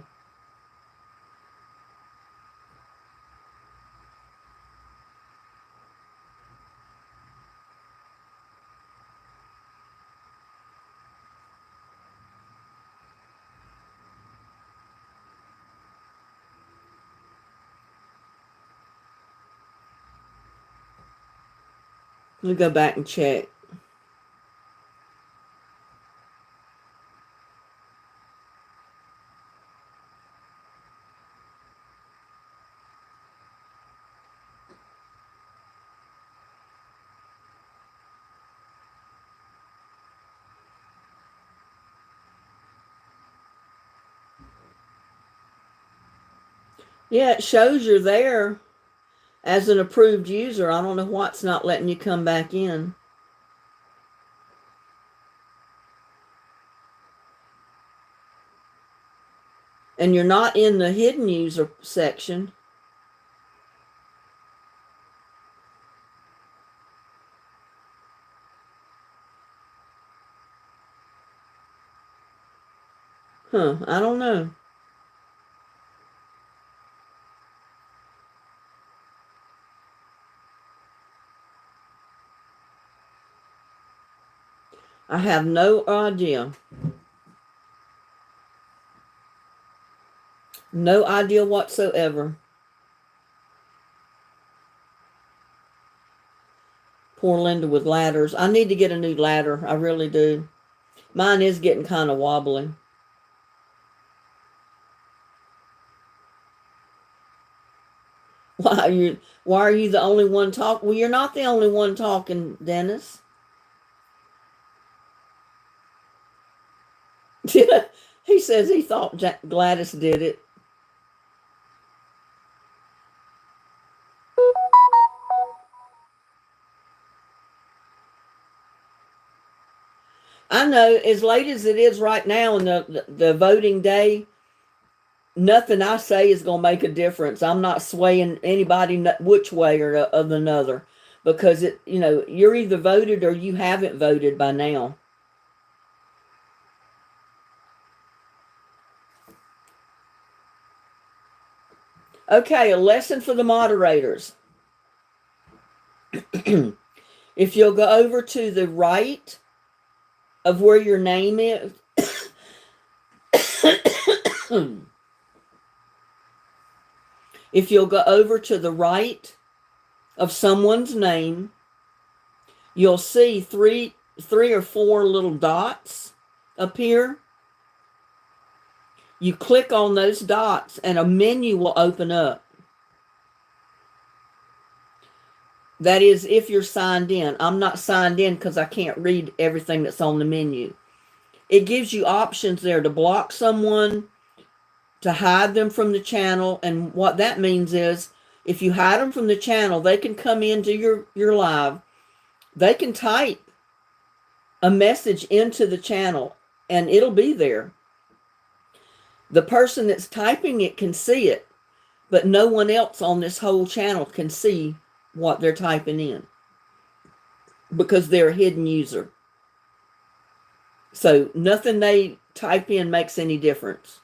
Let me go back and check. Yeah, it shows you're there as an approved user. I don't know why it's not letting you come back in. And you're not in the hidden user section. I don't know. I have no idea. No idea whatsoever. Poor Linda with ladders. I need to get a new ladder. I really do. Mine is getting kind of wobbly. Why are you the only one talking? Well, you're not the only one talking, Dennis. He says he thought Gladys did it. I know, as late as it is right now in the voting day, nothing I say is going to make a difference. I'm not swaying anybody which way or of another, because you're either voted or you haven't voted by now. Okay, a lesson for the moderators. If you'll go over to the right of where your name is, if you'll go over to the right of someone's name, you'll see three or four little dots appear. You click on those dots and a menu will open up. That is if you're signed in. I'm not signed in because I can't read everything that's on the menu. It gives you options there to block someone, to hide them from the channel. And what that means is if you hide them from the channel, they can come into your live. They can type a message into the channel and it'll be there. The person that's typing it can see it, but no one else on this whole channel can see what they're typing in because they're a hidden user. So nothing they type in makes any difference.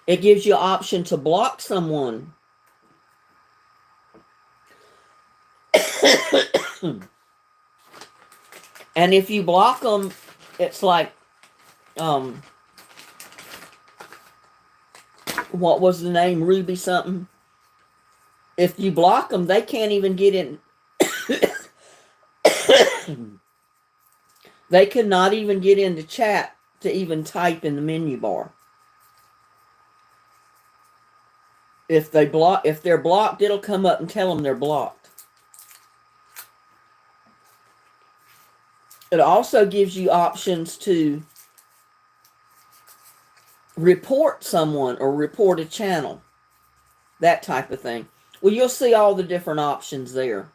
It gives you an option to block someone. And if you block them, it's like, what was the name? Ruby something. If you block them, they can't even get in. They could not even get into chat to even type in the menu bar. If they're blocked, it'll come up and tell them they're blocked. It also gives you options to report someone or report a channel, that type of thing. Well, you'll see all the different options there.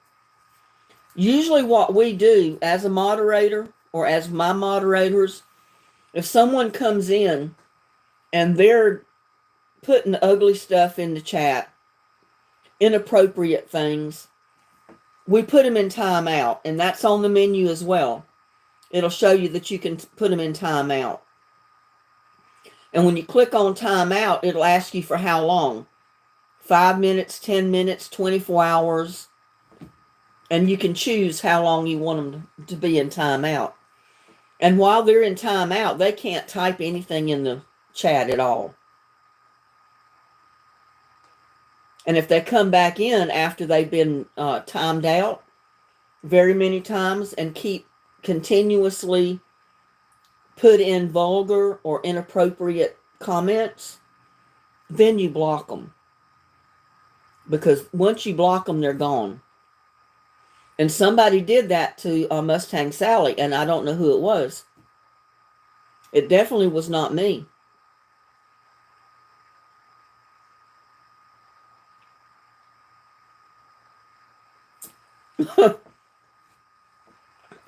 Usually what we do as a moderator or as my moderators, if someone comes in and they're putting ugly stuff in the chat, inappropriate things, we put them in timeout, and that's on the menu as well. It'll show you that you can put them in timeout. And when you click on timeout, it'll ask you for how long. 5 minutes, 10 minutes, 24 hours. And you can choose how long you want them to be in timeout. And while they're in timeout, they can't type anything in the chat at all. And if they come back in after they've been timed out very many times and keep continuously put in vulgar or inappropriate comments, then you block them. Because once you block them, they're gone. And somebody did that to Mustang Sally, and I don't know who it was. It definitely was not me.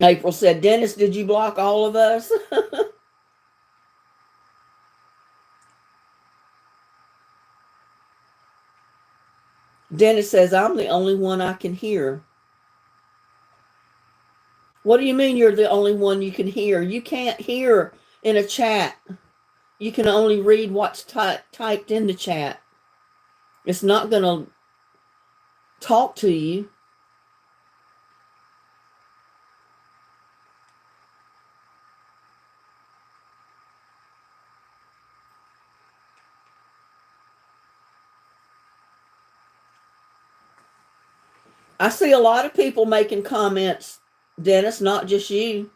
April said, Dennis, did you block all of us? Dennis says, I'm the only one I can hear. What do you mean you're the only one you can hear? You can't hear in a chat. You can only read what's typed in the chat. It's not going to talk to you. I see a lot of people making comments, Dennis, not just you.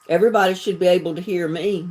Everybody should be able to hear me.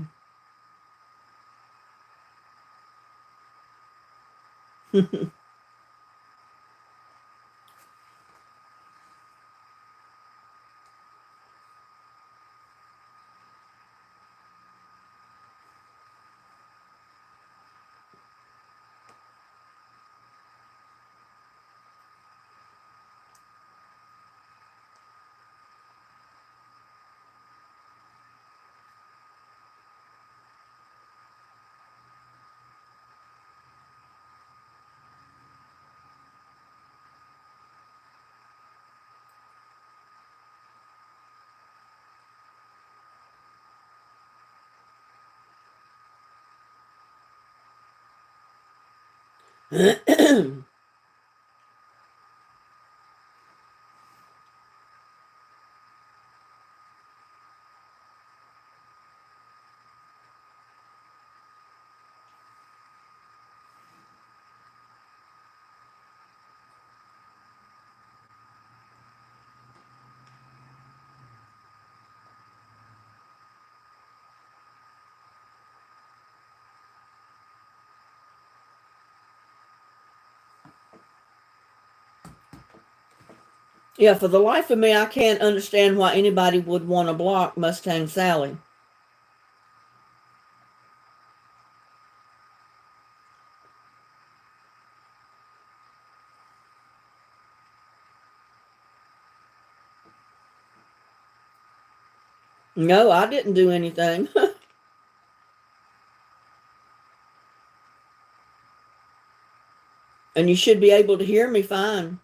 Yeah, for the life of me, I can't understand why anybody would want to block Mustang Sally. No, I didn't do anything. And you should be able to hear me fine.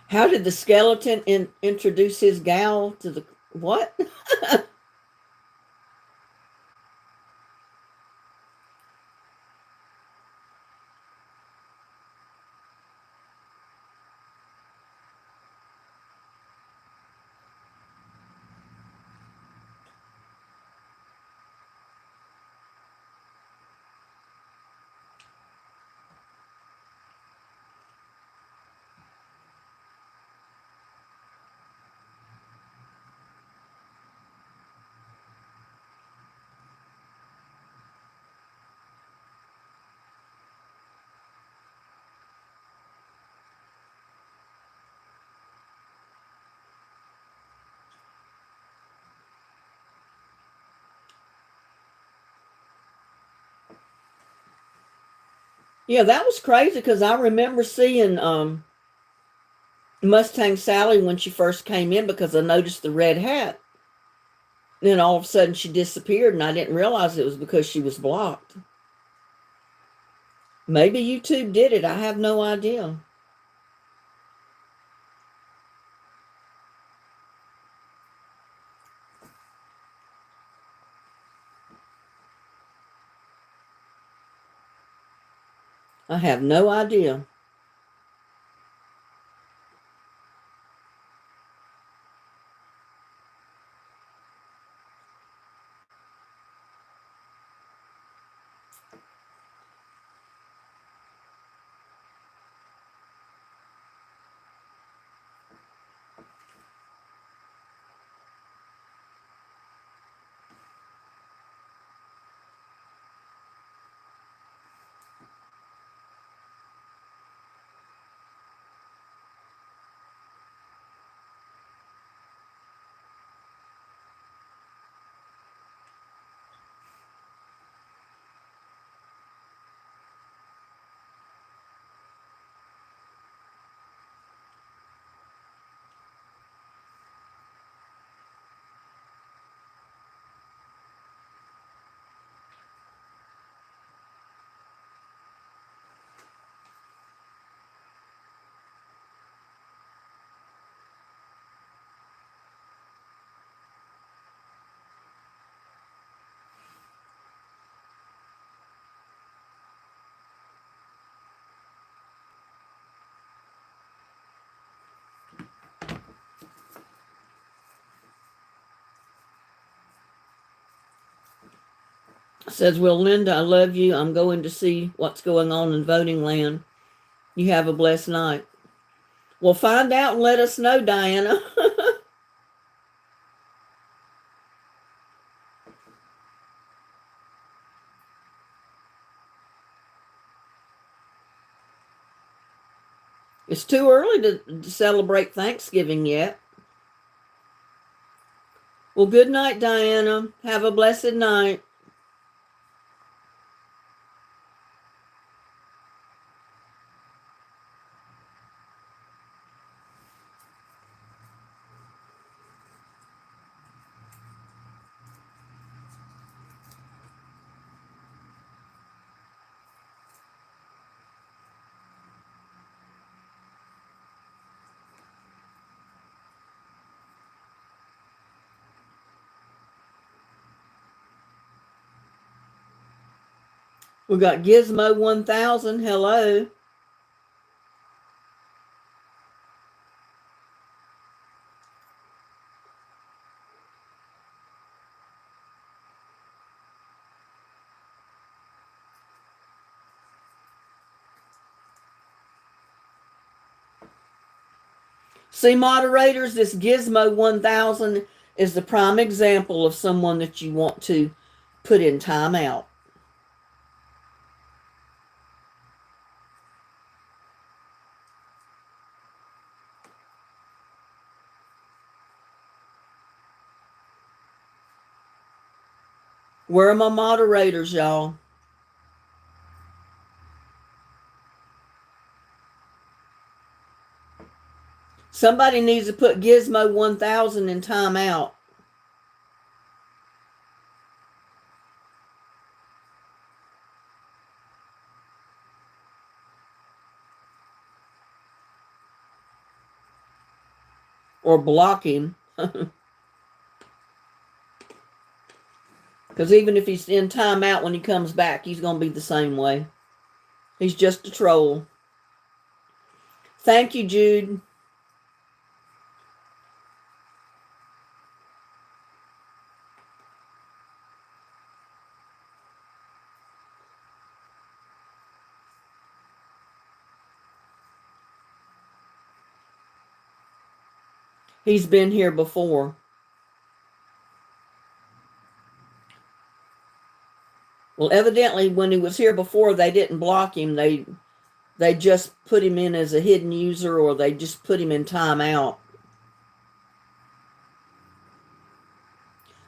How did the skeleton introduce his gal to the what? Yeah, that was crazy because I remember seeing Mustang Sally when she first came in because I noticed the red hat. Then all of a sudden she disappeared and I didn't realize it was because she was blocked. Maybe YouTube did it. I have no idea. I have no idea. Says, well, Linda, I love you. I'm going to see what's going on in voting land. You have a blessed night. Well, find out and let us know, Diana. It's too early to celebrate Thanksgiving yet. Well, good night, Diana. Have a blessed night. We got Gizmo 1000. Hello. See, moderators, this Gizmo 1000 is the prime example of someone that you want to put in timeout. Where are my moderators, y'all? Somebody needs to put Gizmo 1000 in timeout. Or block him. Because even if he's in timeout when he comes back, he's going to be the same way. He's just a troll. Thank you, Jude. He's been here before. Well, evidently, when he was here before, they didn't block him. They just put him in as a hidden user, or they just put him in timeout.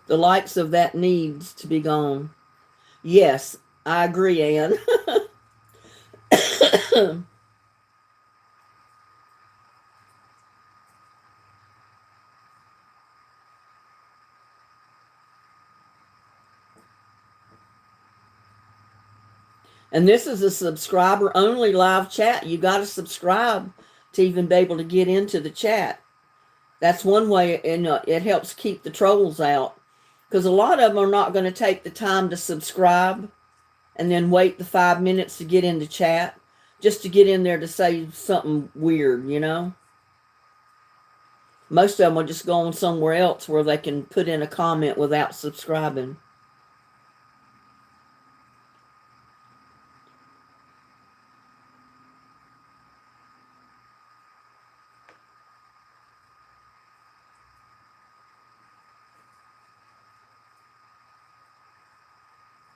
The likes of that needs to be gone. Yes, I agree, Anne. And this is a subscriber only live chat. You got to subscribe to even be able to get into the chat. That's one way, and it helps keep the trolls out. Because a lot of them are not going to take the time to subscribe and then wait the 5 minutes to get into chat just to get in there to say something weird, you know? Most of them will just go on somewhere else where they can put in a comment without subscribing.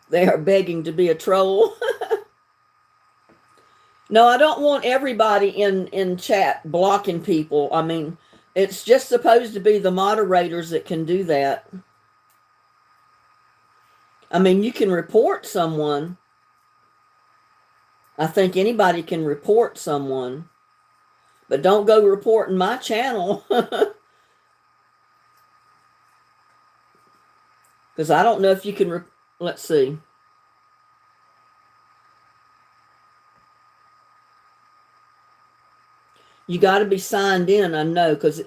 They are begging to be a troll. No, I don't want everybody in chat blocking people. I mean, it's just supposed to be the moderators that can do that. I mean, you can report someone. I think anybody can report someone. But don't go reporting my channel. Because I don't know if you can... Let's see. You got to be signed in, I know, because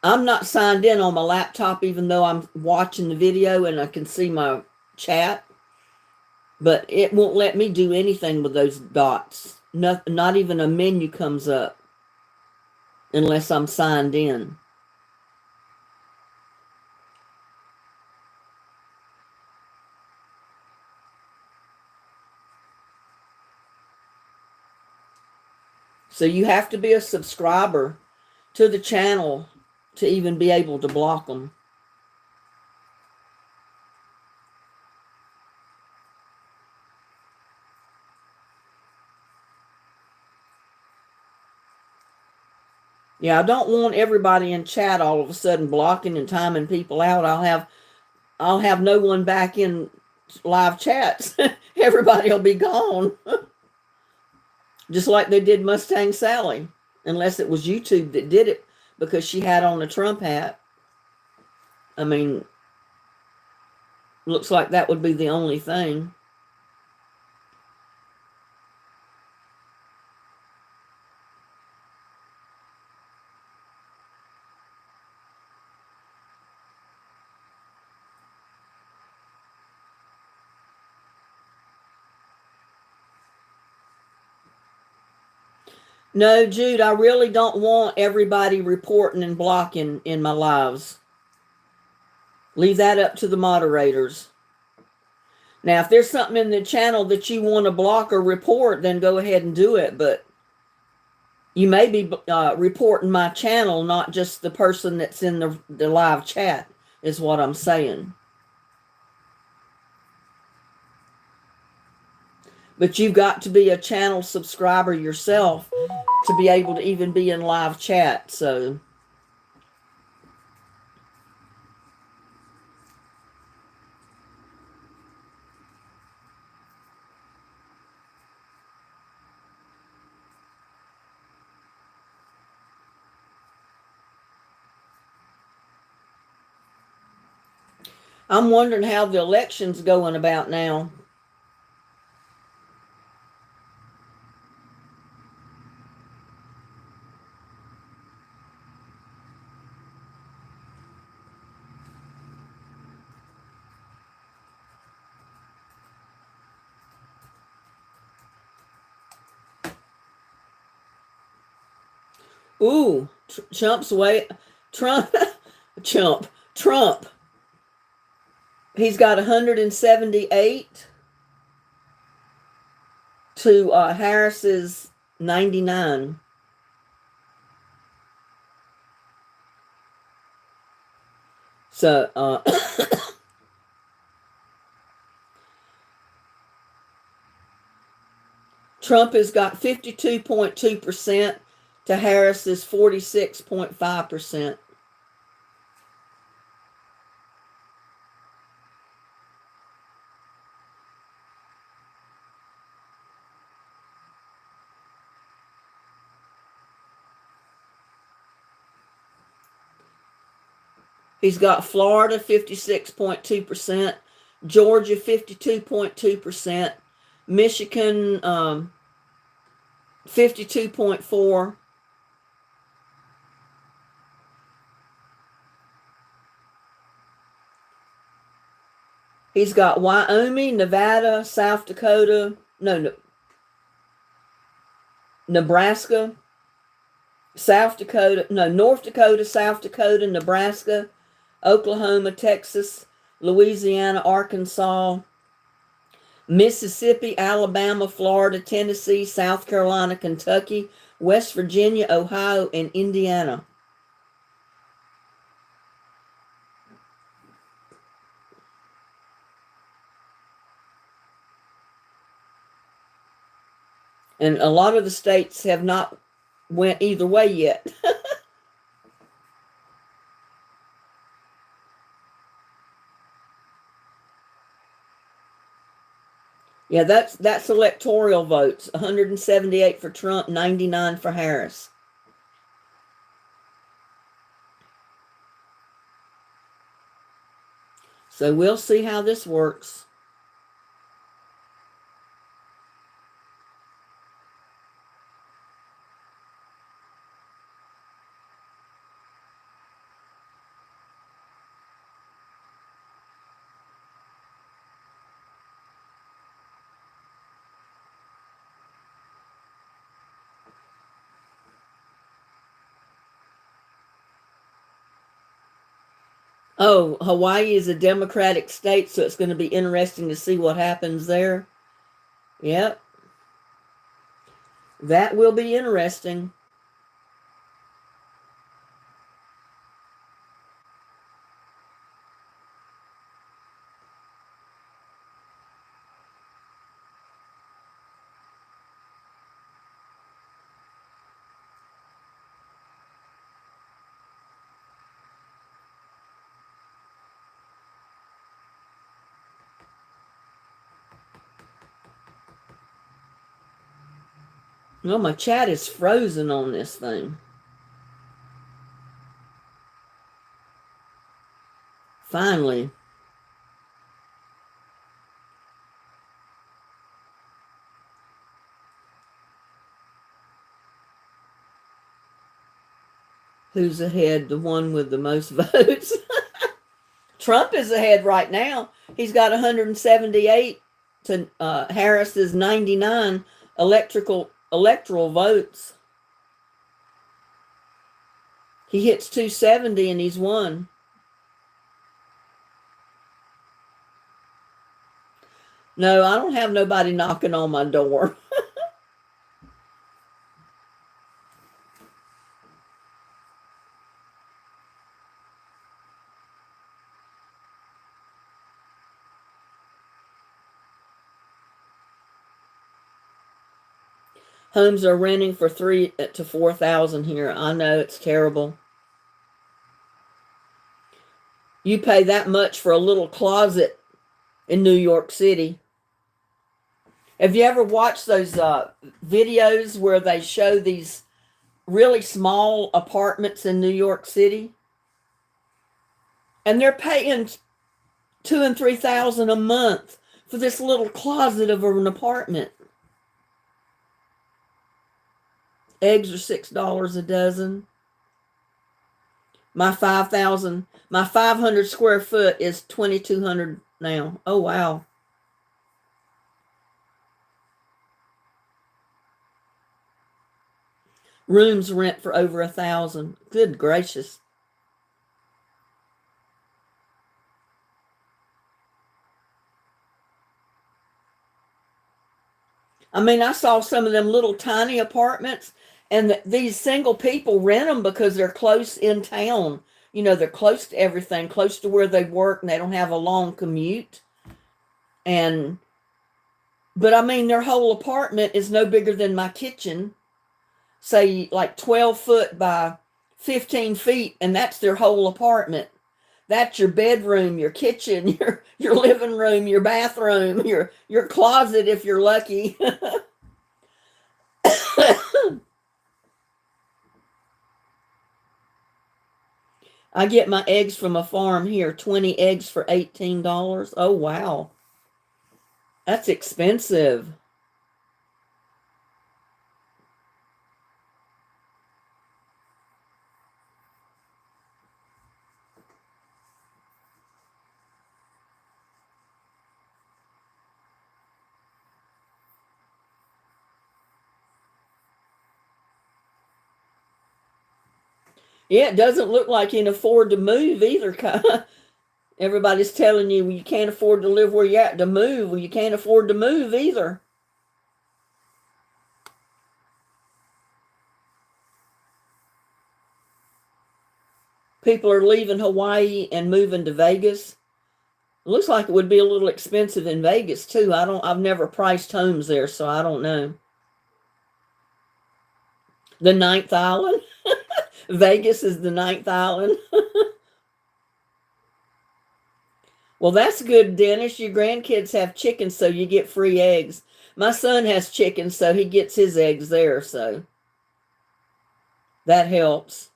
I'm not signed in on my laptop, even though I'm watching the video and I can see my chat. But it won't let me do anything with those dots. Not even a menu comes up unless I'm signed in. So you have to be a subscriber to the channel to even be able to block them. Yeah, I don't want everybody in chat all of a sudden blocking and timing people out. I'll have no one back in live chats. Everybody will be gone. Just like they did Mustang Sally. Unless it was YouTube that did it because she had on a Trump hat. I mean, looks like that would be the only thing. No, Jude, I really don't want everybody reporting and blocking in my lives. Leave that up to the moderators. Now, if there's something in the channel that you want to block or report, then go ahead and do it. But you may be reporting my channel, not just the person that's in the live chat, is what I'm saying. But you've got to be a channel subscriber yourself to be able to even be in live chat. So I'm wondering how the election's going about now. Ooh, Trump's way. Trump. Trump. He's got 178 to Harris's 99. So Trump has got 52.2% to Harris's 46.5%. He's got Florida 56.2%, Georgia 52.2%, Michigan 52.4%. He's got Wyoming, Nevada, South Dakota, Nebraska, North Dakota, South Dakota, Nebraska, Oklahoma, Texas, Louisiana, Arkansas, Mississippi, Alabama, Florida, Tennessee, South Carolina, Kentucky, West Virginia, Ohio, and Indiana. And a lot of the states have not went either way yet. Yeah, that's electoral votes. 178 for Trump, 99 for Harris. So we'll see how this works. Oh, Hawaii is a Democratic state, so it's going to be interesting to see what happens there. Yep. That will be interesting. Well, my chat is frozen on this thing. Finally. Who's ahead? The one with the most votes. Trump is ahead right now. He's got 178 to Harris's 99 electoral votes. He hits 270 and he's won. No, I don't have nobody knocking on my door. Homes are renting for $3,000 to $4,000 here. I know, it's terrible. You pay that much for a little closet in New York City. Have you ever watched those videos where they show these really small apartments in New York City? And they're paying $2,000 and $3,000 a month for this little closet of an apartment. Eggs are $6 a dozen. My 500 square foot is $2,200 now. Oh, wow. Rooms rent for over $1,000. Good gracious. I mean, I saw some of them little tiny apartments, and these single people rent them because they're close in town. You know, they're close to everything, close to where they work, and they don't have a long commute. But I mean, their whole apartment is no bigger than my kitchen, say like 12 foot by 15 feet, and that's their whole apartment. That's your bedroom, your kitchen, your living room, your bathroom, your closet if you're lucky. I get my eggs from a farm here, 20 eggs for $18. Oh, wow. That's expensive. Yeah, it doesn't look like you can afford to move either. Everybody's telling you you can't afford to live where you're at to move. Well, you can't afford to move either. People are leaving Hawaii and moving to Vegas. It looks like it would be a little expensive in Vegas too. I've never priced homes there, so I don't know. The ninth island? Vegas is the ninth island. Well, that's good, Dennis. Your grandkids have chickens, so you get free eggs. My son has chickens, so he gets his eggs there, so that helps.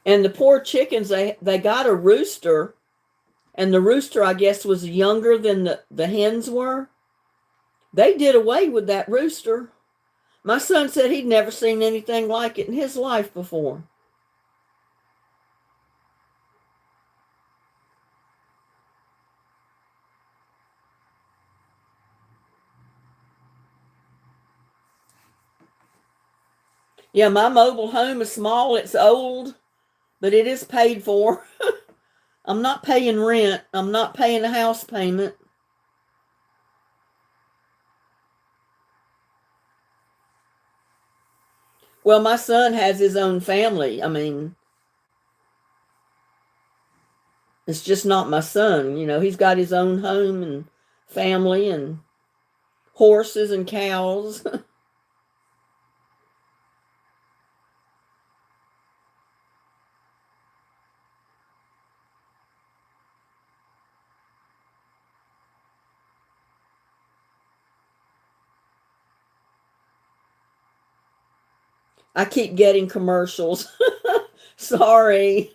And the poor chickens, they got a rooster, and the rooster, I guess, was younger than the hens were. They did away with that rooster. My son said he'd never seen anything like it in his life before. Yeah, my mobile home is small. It's old, but it is paid for. I'm not paying rent. I'm not paying a house payment. Well, my son has his own family. I mean, it's just not my son. He's got his own home and family and horses and cows. I keep getting commercials. Sorry.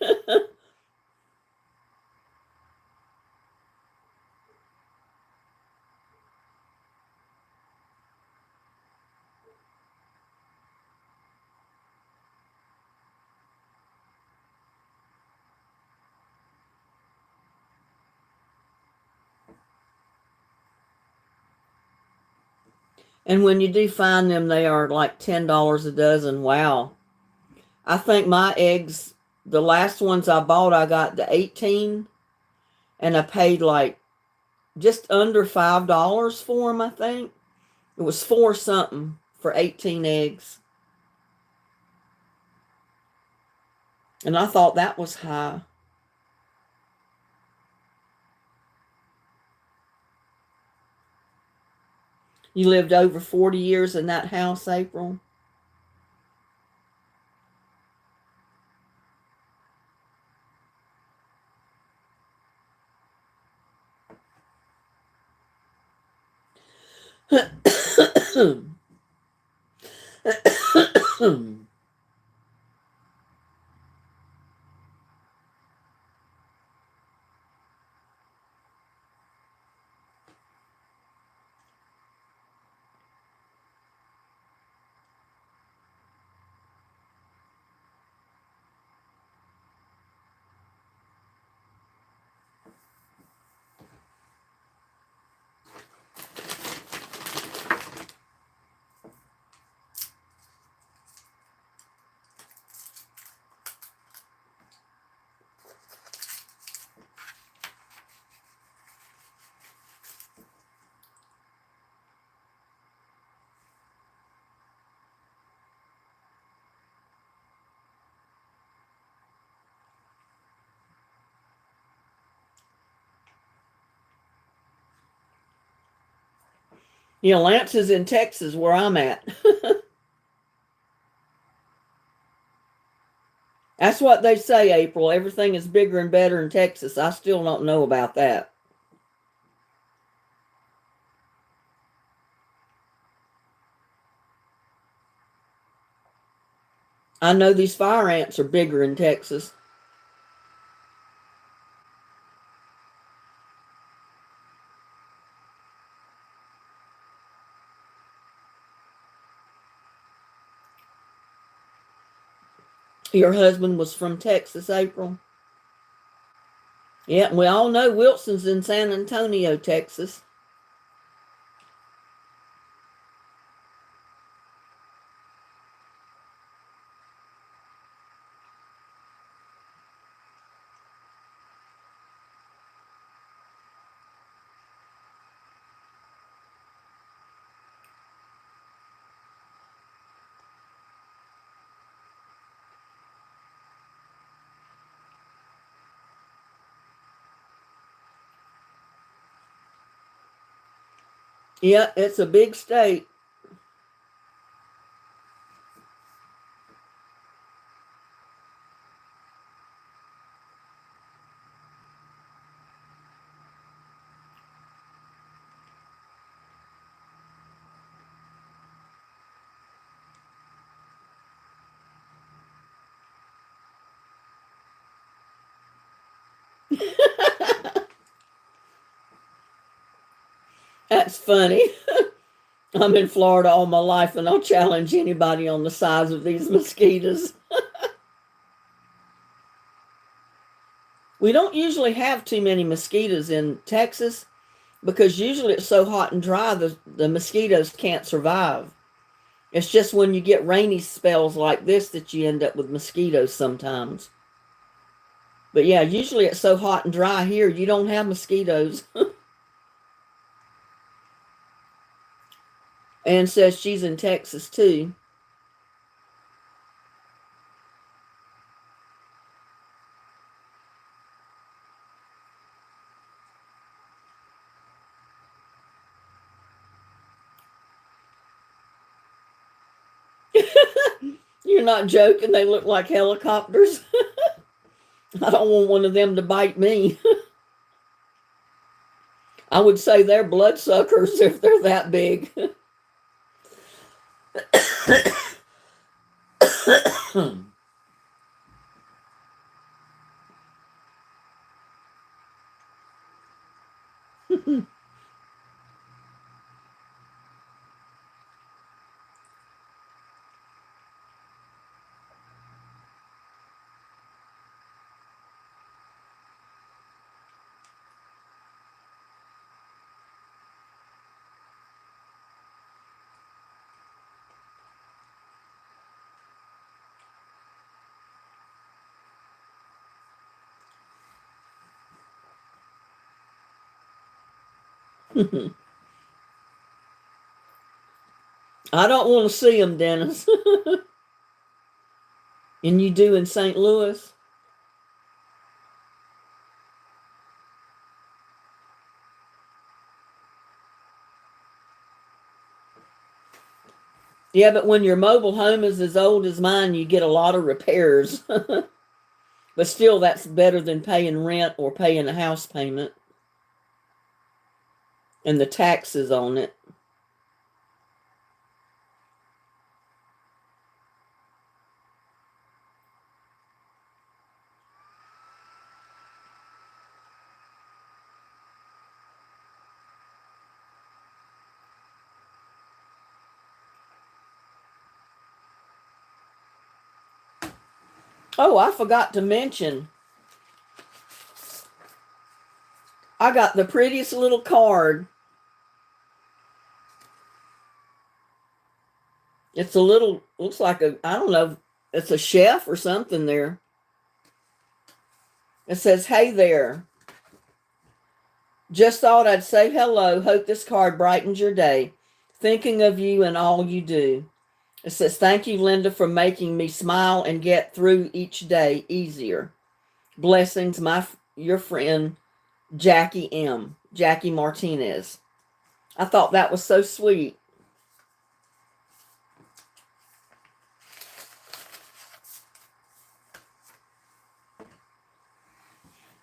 And when you do find them, they are like $10 a dozen. Wow. I think my eggs, the last ones I bought, I got the 18, and I paid like just under $5 for them, I think. It was 4 something for 18 eggs. And I thought that was high. You lived over 40 years in that house, April? You know, Lance is in Texas where I'm at. That's what they say, April. Everything is bigger and better in Texas. I still don't know about that. I know these fire ants are bigger in Texas. Your husband was from Texas, April? Yeah, we all know Wilson's in San Antonio, Texas. Yeah, it's a big state. That's funny. I'm in Florida all my life, and I'll challenge anybody on the size of these mosquitoes. We don't usually have too many mosquitoes in Texas because usually it's so hot and dry, the mosquitoes can't survive. It's just when you get rainy spells like this that you end up with mosquitoes sometimes. But yeah, usually it's so hot and dry here, you don't have mosquitoes. And says she's in Texas too. You're not joking, they look like helicopters. I don't want one of them to bite me. I would say they're bloodsuckers if they're that big. I don't want to see them, Dennis. And you do in St. Louis? Yeah, but when your mobile home is as old as mine, you get a lot of repairs. But still, that's better than paying rent or paying a house payment and the taxes on it. Oh, I forgot to mention, I got the prettiest little card. It's a little, looks like a, I don't know, it's a chef or something there. It says, "Hey there. Just thought I'd say hello. Hope this card brightens your day. Thinking of you and all you do." It says, "Thank you, Linda, for making me smile and get through each day easier. Blessings, your friend, Jackie M. Jackie Martinez." I thought that was so sweet.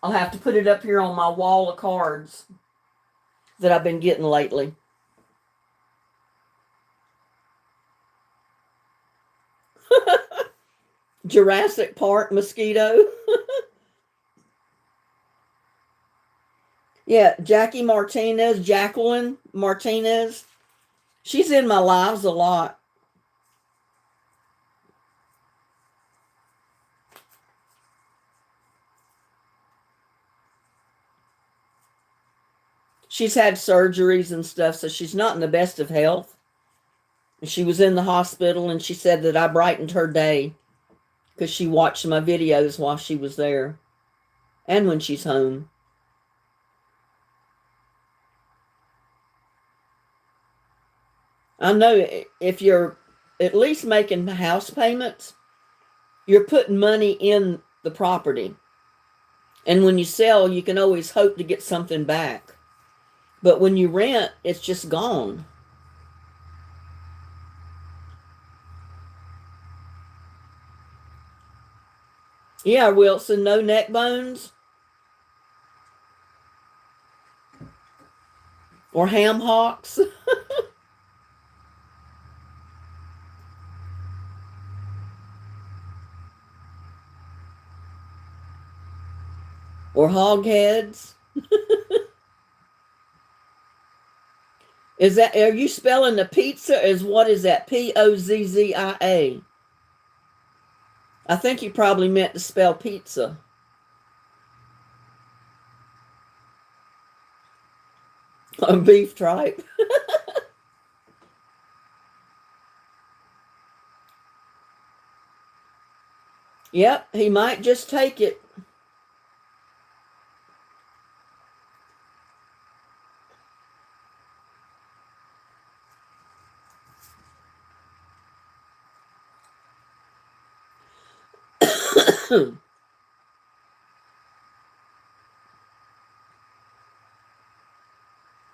I'll have to put it up here on my wall of cards that I've been getting lately. Jurassic Park mosquito. Yeah, Jacqueline Martinez. She's in my lives a lot. She's had surgeries and stuff, so she's not in the best of health. She was in the hospital, and she said that I brightened her day because she watched my videos while she was there and when she's home. I know if you're at least making house payments, you're putting money in the property. And when you sell, you can always hope to get something back. But when you rent, it's just gone. Yeah, Wilson, no neck bones or ham hocks or hog heads. Is that, are you spelling the pizza as what is that? Pozzia? I think you probably meant to spell pizza. A beef tripe. Yep, he might just take it.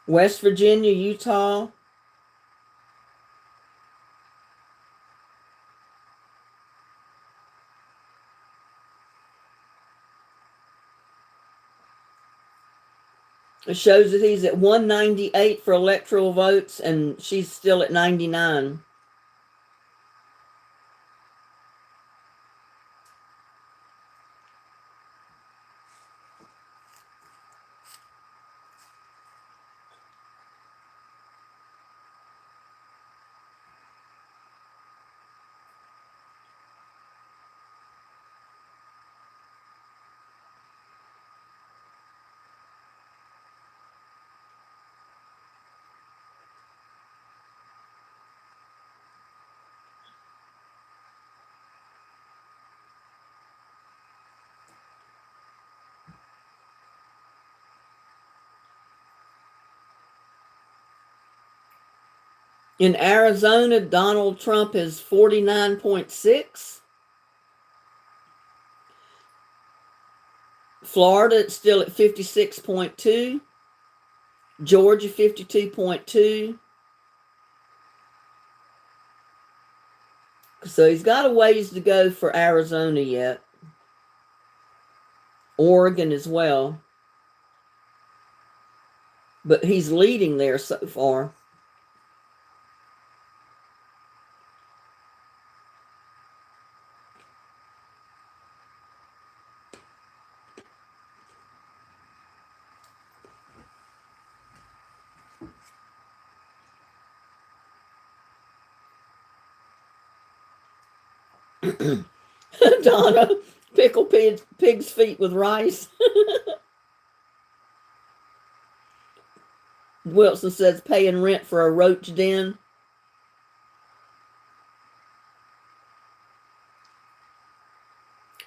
West Virginia, Utah. It shows that he's at 198 for electoral votes, and she's still at 99. In Arizona, Donald Trump is 49.6. Florida, it's still at 56.2. Georgia, 52.2. So he's got a ways to go for Arizona yet. Oregon as well. But he's leading there so far. Donna, pickle pig's feet with rice. Wilson says paying rent for a roach den.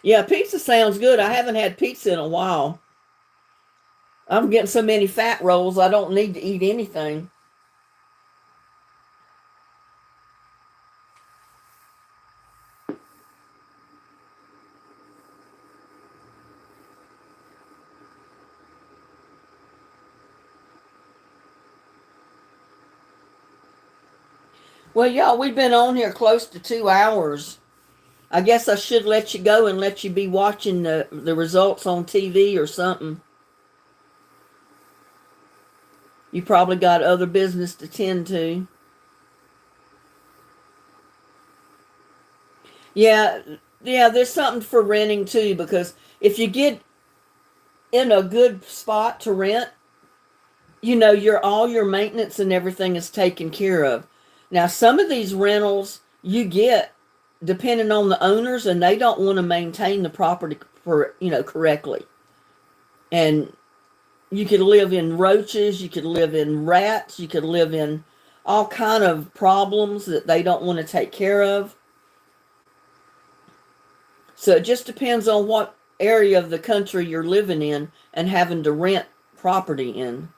Yeah, pizza sounds good. I haven't had pizza in a while. I'm getting so many fat rolls, I don't need to eat anything. Well, y'all, we've been on here close to 2 hours. I guess I should let you go and let you be watching the results on TV or something. You probably got other business to tend to. Yeah, yeah, there's something for renting too, because if you get in a good spot to rent, your all your maintenance and everything is taken care of. Now, some of these rentals you get depending on the owners, and they don't want to maintain the property correctly. And you could live in roaches, you could live in rats, you could live in all kind of problems that they don't want to take care of. So it just depends on what area of the country you're living in and having to rent property in.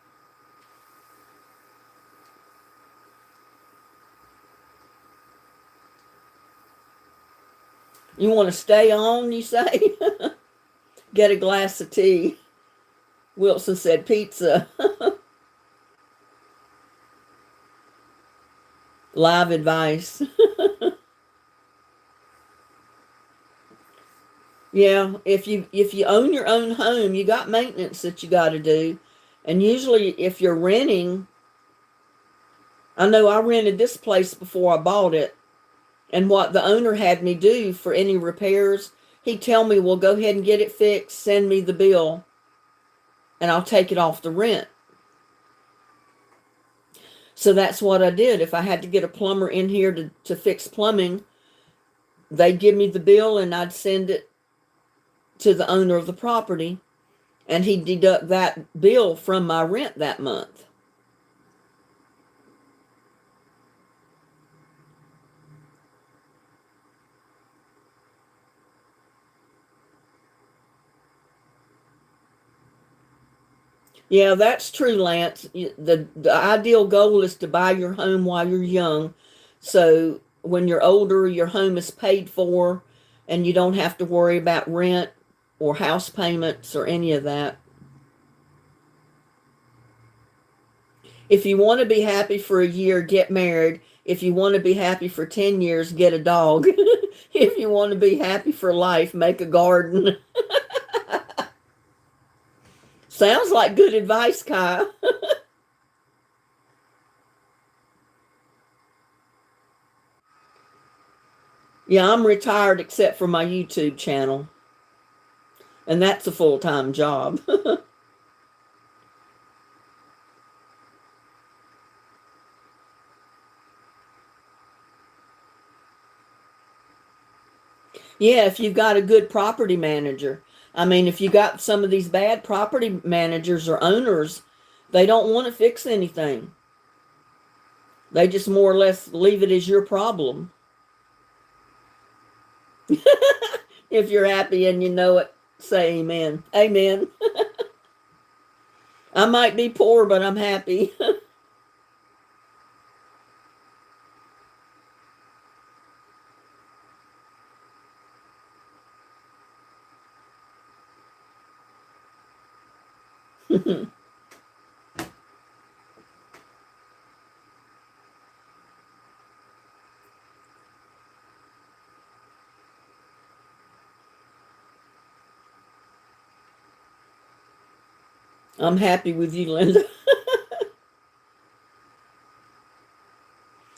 You want to stay on, you say? Get a glass of tea. Wilson said pizza. Live advice. Yeah, if you own your own home, you got maintenance that you got to do. And usually if you're renting, I know I rented this place before I bought it, and what the owner had me do for any repairs, he'd tell me, "Well, go ahead and get it fixed, send me the bill, and I'll take it off the rent." So that's what I did. If I had to get a plumber in here to fix plumbing, they'd give me the bill and I'd send it to the owner of the property, and he'd deduct that bill from my rent that month. Yeah, that's true, Lance. The ideal goal is to buy your home while you're young. So when you're older, your home is paid for and you don't have to worry about rent or house payments or any of that. If you want to be happy for a year, get married. If you want to be happy for 10 years, get a dog. If you want to be happy for life, make a garden. Sounds like good advice, Kai. Yeah, I'm retired except for my YouTube channel, and that's a full-time job. Yeah, if you've got a good property manager. I mean, if you got some of these bad property managers or owners, they don't want to fix anything. They just more or less leave it as your problem. If you're happy and you know it, say amen. Amen. I might be poor, but I'm happy. I'm happy with you, Linda.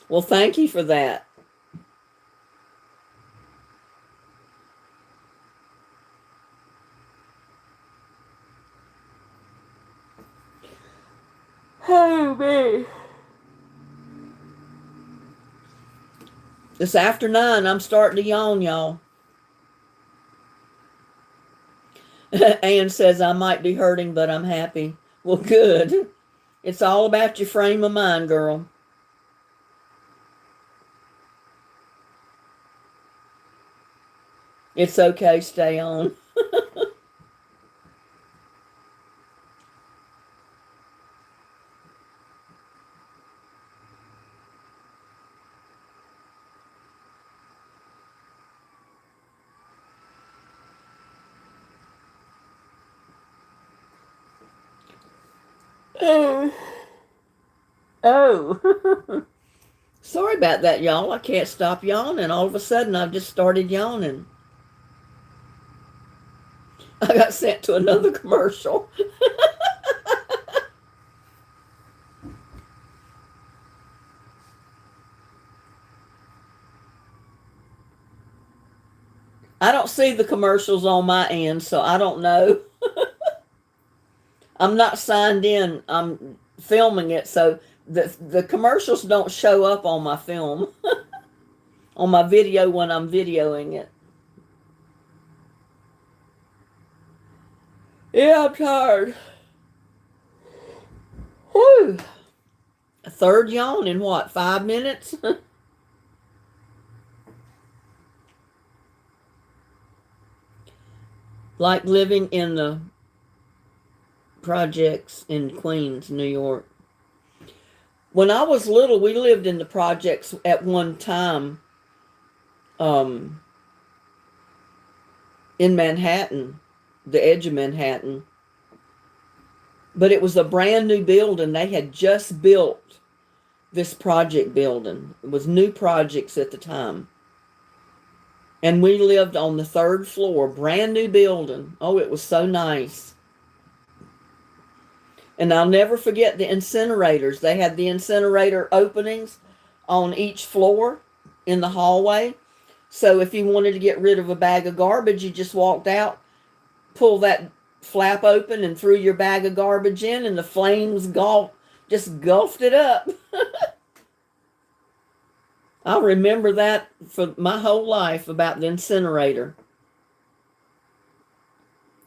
Well, thank you for that. Oh, man. It's after 9. I'm starting to yawn, y'all. Ann says I might be hurting, but I'm happy. Well, good. It's all about your frame of mind, girl. It's okay. Stay on. Oh. Oh. Sorry about that, y'all. I can't stop yawning. All of a sudden, I've just started yawning. I got sent to another commercial. I don't see the commercials on my end, so I don't know. I'm not signed in. I'm filming it, so the commercials don't show up on my film, on my video when I'm videoing it. Yeah, I'm tired. Whew. A third yawn in what, 5 minutes? Like living in the projects in Queens, New York. When I was little, we lived in the projects at one time, um, in Manhattan, the edge of Manhattan. But it was a brand new building. They had just built this project building. It was new projects at the time. And we lived on the third floor, brand new building. Oh, it was so nice. And I'll never forget the incinerators. They had the incinerator openings on each floor in the hallway. So if you wanted to get rid of a bag of garbage, you just walked out, pull that flap open and threw your bag of garbage in, and the flames just gulfed it up. I'll remember that for my whole life about the incinerator.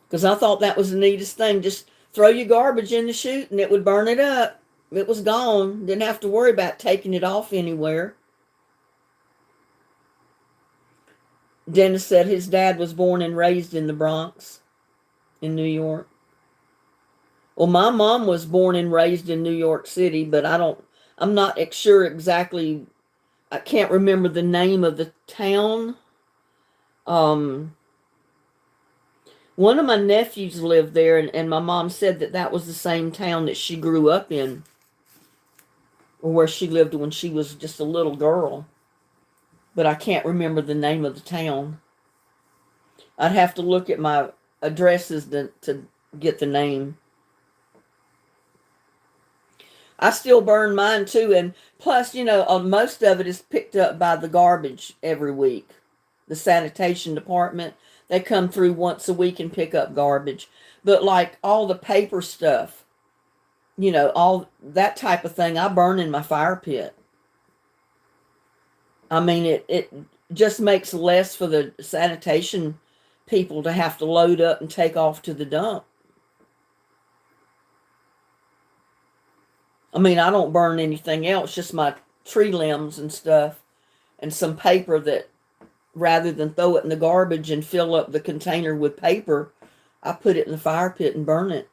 Because I thought that was the neatest thing. Just throw your garbage in the chute and it would burn it up. It was gone. Didn't have to worry about taking it off anywhere. Dennis said his dad was born and raised in the Bronx in New York. Well, my mom was born and raised in New York City, but I'm not sure exactly. I can't remember the name of the town. One of my nephews lived there, and my mom said that was the same town that she grew up in, or where she lived when she was just a little girl. But I can't remember the name of the town. I'd have to look at my addresses to get the name. I still burn mine too, and plus, most of it is picked up by the garbage every week. The sanitation department, they come through once a week and pick up garbage. But like all the paper stuff, all that type of thing, I burn in my fire pit. I mean, it just makes less for the sanitation people to have to load up and take off to the dump. I mean, I don't burn anything else, just my tree limbs and stuff, and some paper that, rather than throw it in the garbage and fill up the container with paper, I put it in the fire pit and burn it.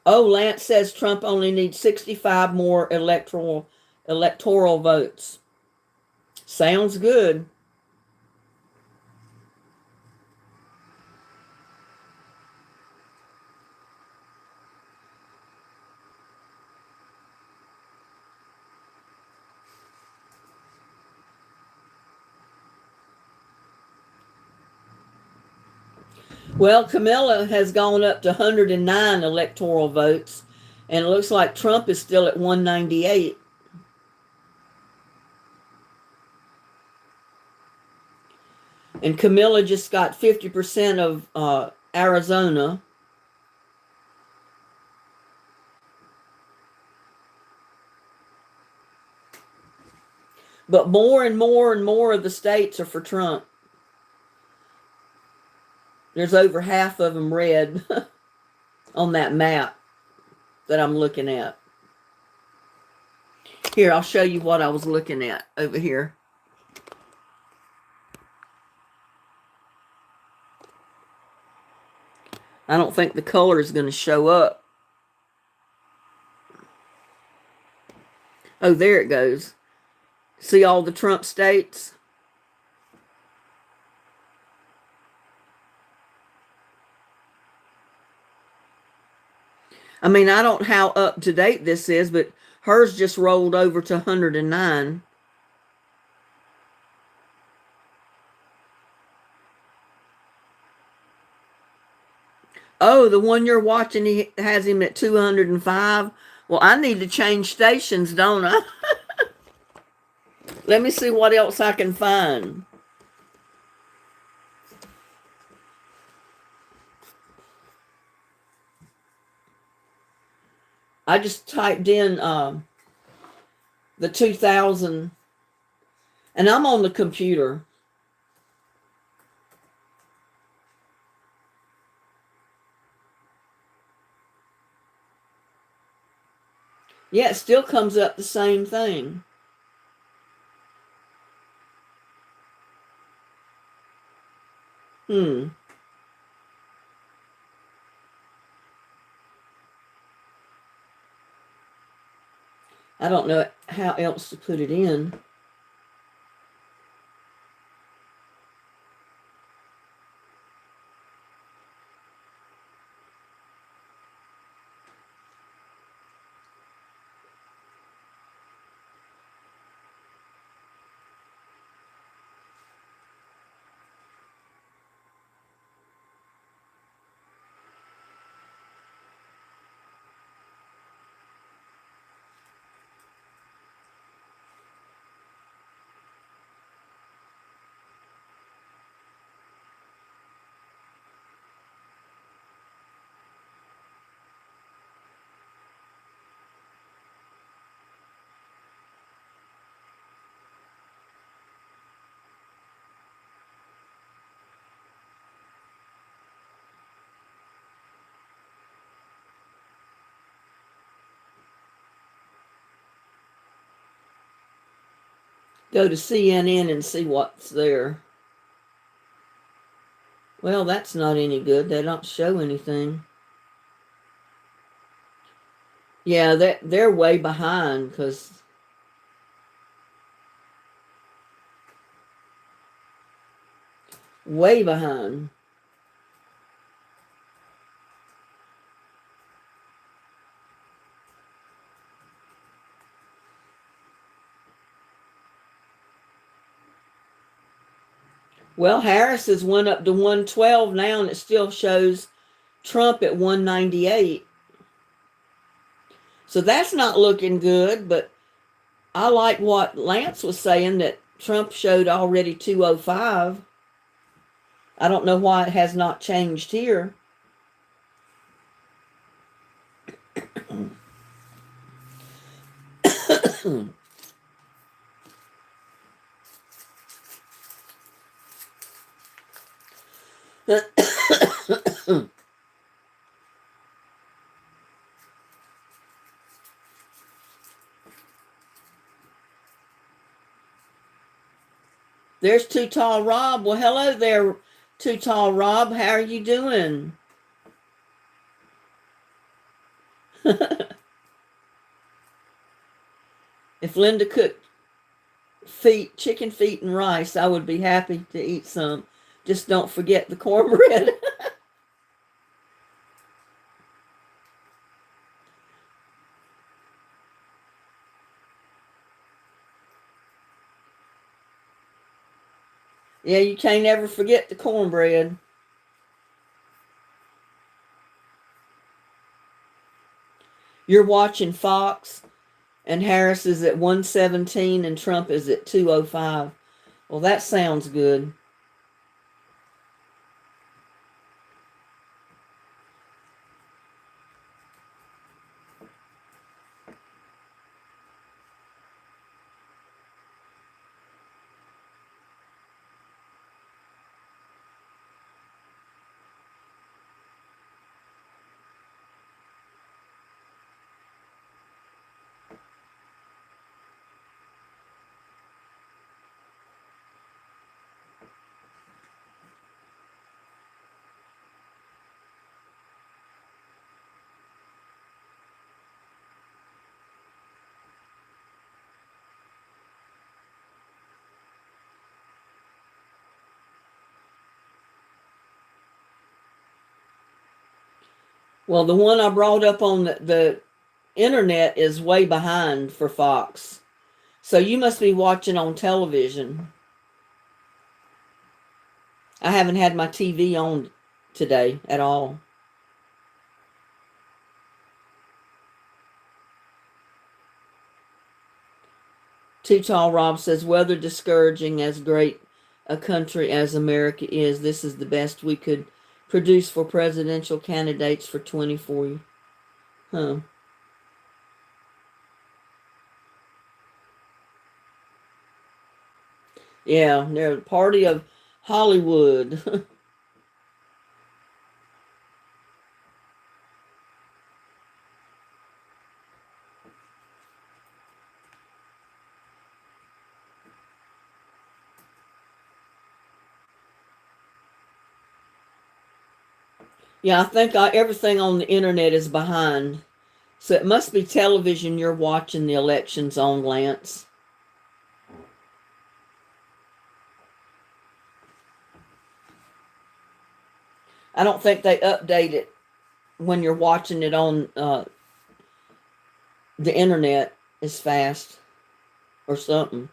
Oh, Lance says Trump only needs 65 more electoral votes. Sounds good. Well, Camilla has gone up to 109 electoral votes, and it looks like Trump is still at 198. And Camilla just got 50% of Arizona. But more and more and more of the states are for Trump. There's over half of them red on that map that I'm looking at. Here, I'll show you what I was looking at over here. I don't think the color is going to show up. Oh, there it goes. See all the Trump states? I mean, I don't know how up to date this is, but hers just rolled over to 109. Oh, the one you're watching, he has him at 205. Well, I need to change stations, don't I? Let me see what else I can find. I just typed in the 2000, and I'm on the computer. Yeah, it still comes up the same thing. Hmm. I don't know how else to put it in. Go to CNN and see what's there. Well, that's not any good. They don't show anything. Yeah, they're way behind because way behind. Well, Harris has went up to 112 now, and it still shows Trump at 198. So that's not looking good, but I like what Lance was saying that Trump showed already 205. I don't know why it has not changed here. There's Too Tall Rob. Well, hello there, Too Tall Rob. How are you doing? If Linda cooked chicken feet and rice, I would be happy to eat some. Just don't forget the cornbread. Yeah, you can't ever forget the cornbread. You're watching Fox, and Harris is at 117 and Trump is at 205. Well, that sounds good. Well, the one I brought up on the internet is way behind for Fox. So you must be watching on television. I haven't had my TV on today at all. Too Tall Rob says, weather discouraging as great a country as America is. This is the best we could produce for presidential candidates for 24. Huh. Yeah, they're the party of Hollywood. Yeah, I think everything on the internet is behind. So it must be television you're watching the elections on, Lance. I don't think they update it when you're watching it on the internet as fast or something.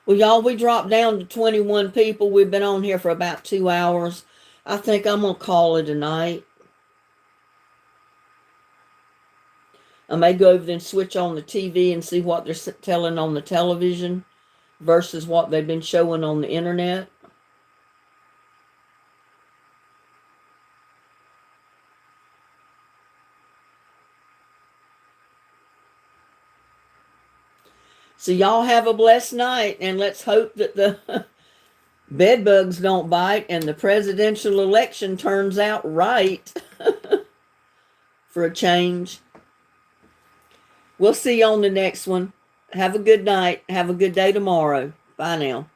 Well, y'all, we dropped down to 21 people. We've been on here for about 2 hours. I think I'm going to call it a night. I may go over there and switch on the TV and see what they're telling on the television versus what they've been showing on the internet. So y'all have a blessed night, and let's hope that the bed bugs don't bite and the presidential election turns out right for a change. We'll see you on the next one. Have a good night. Have a good day tomorrow. Bye now.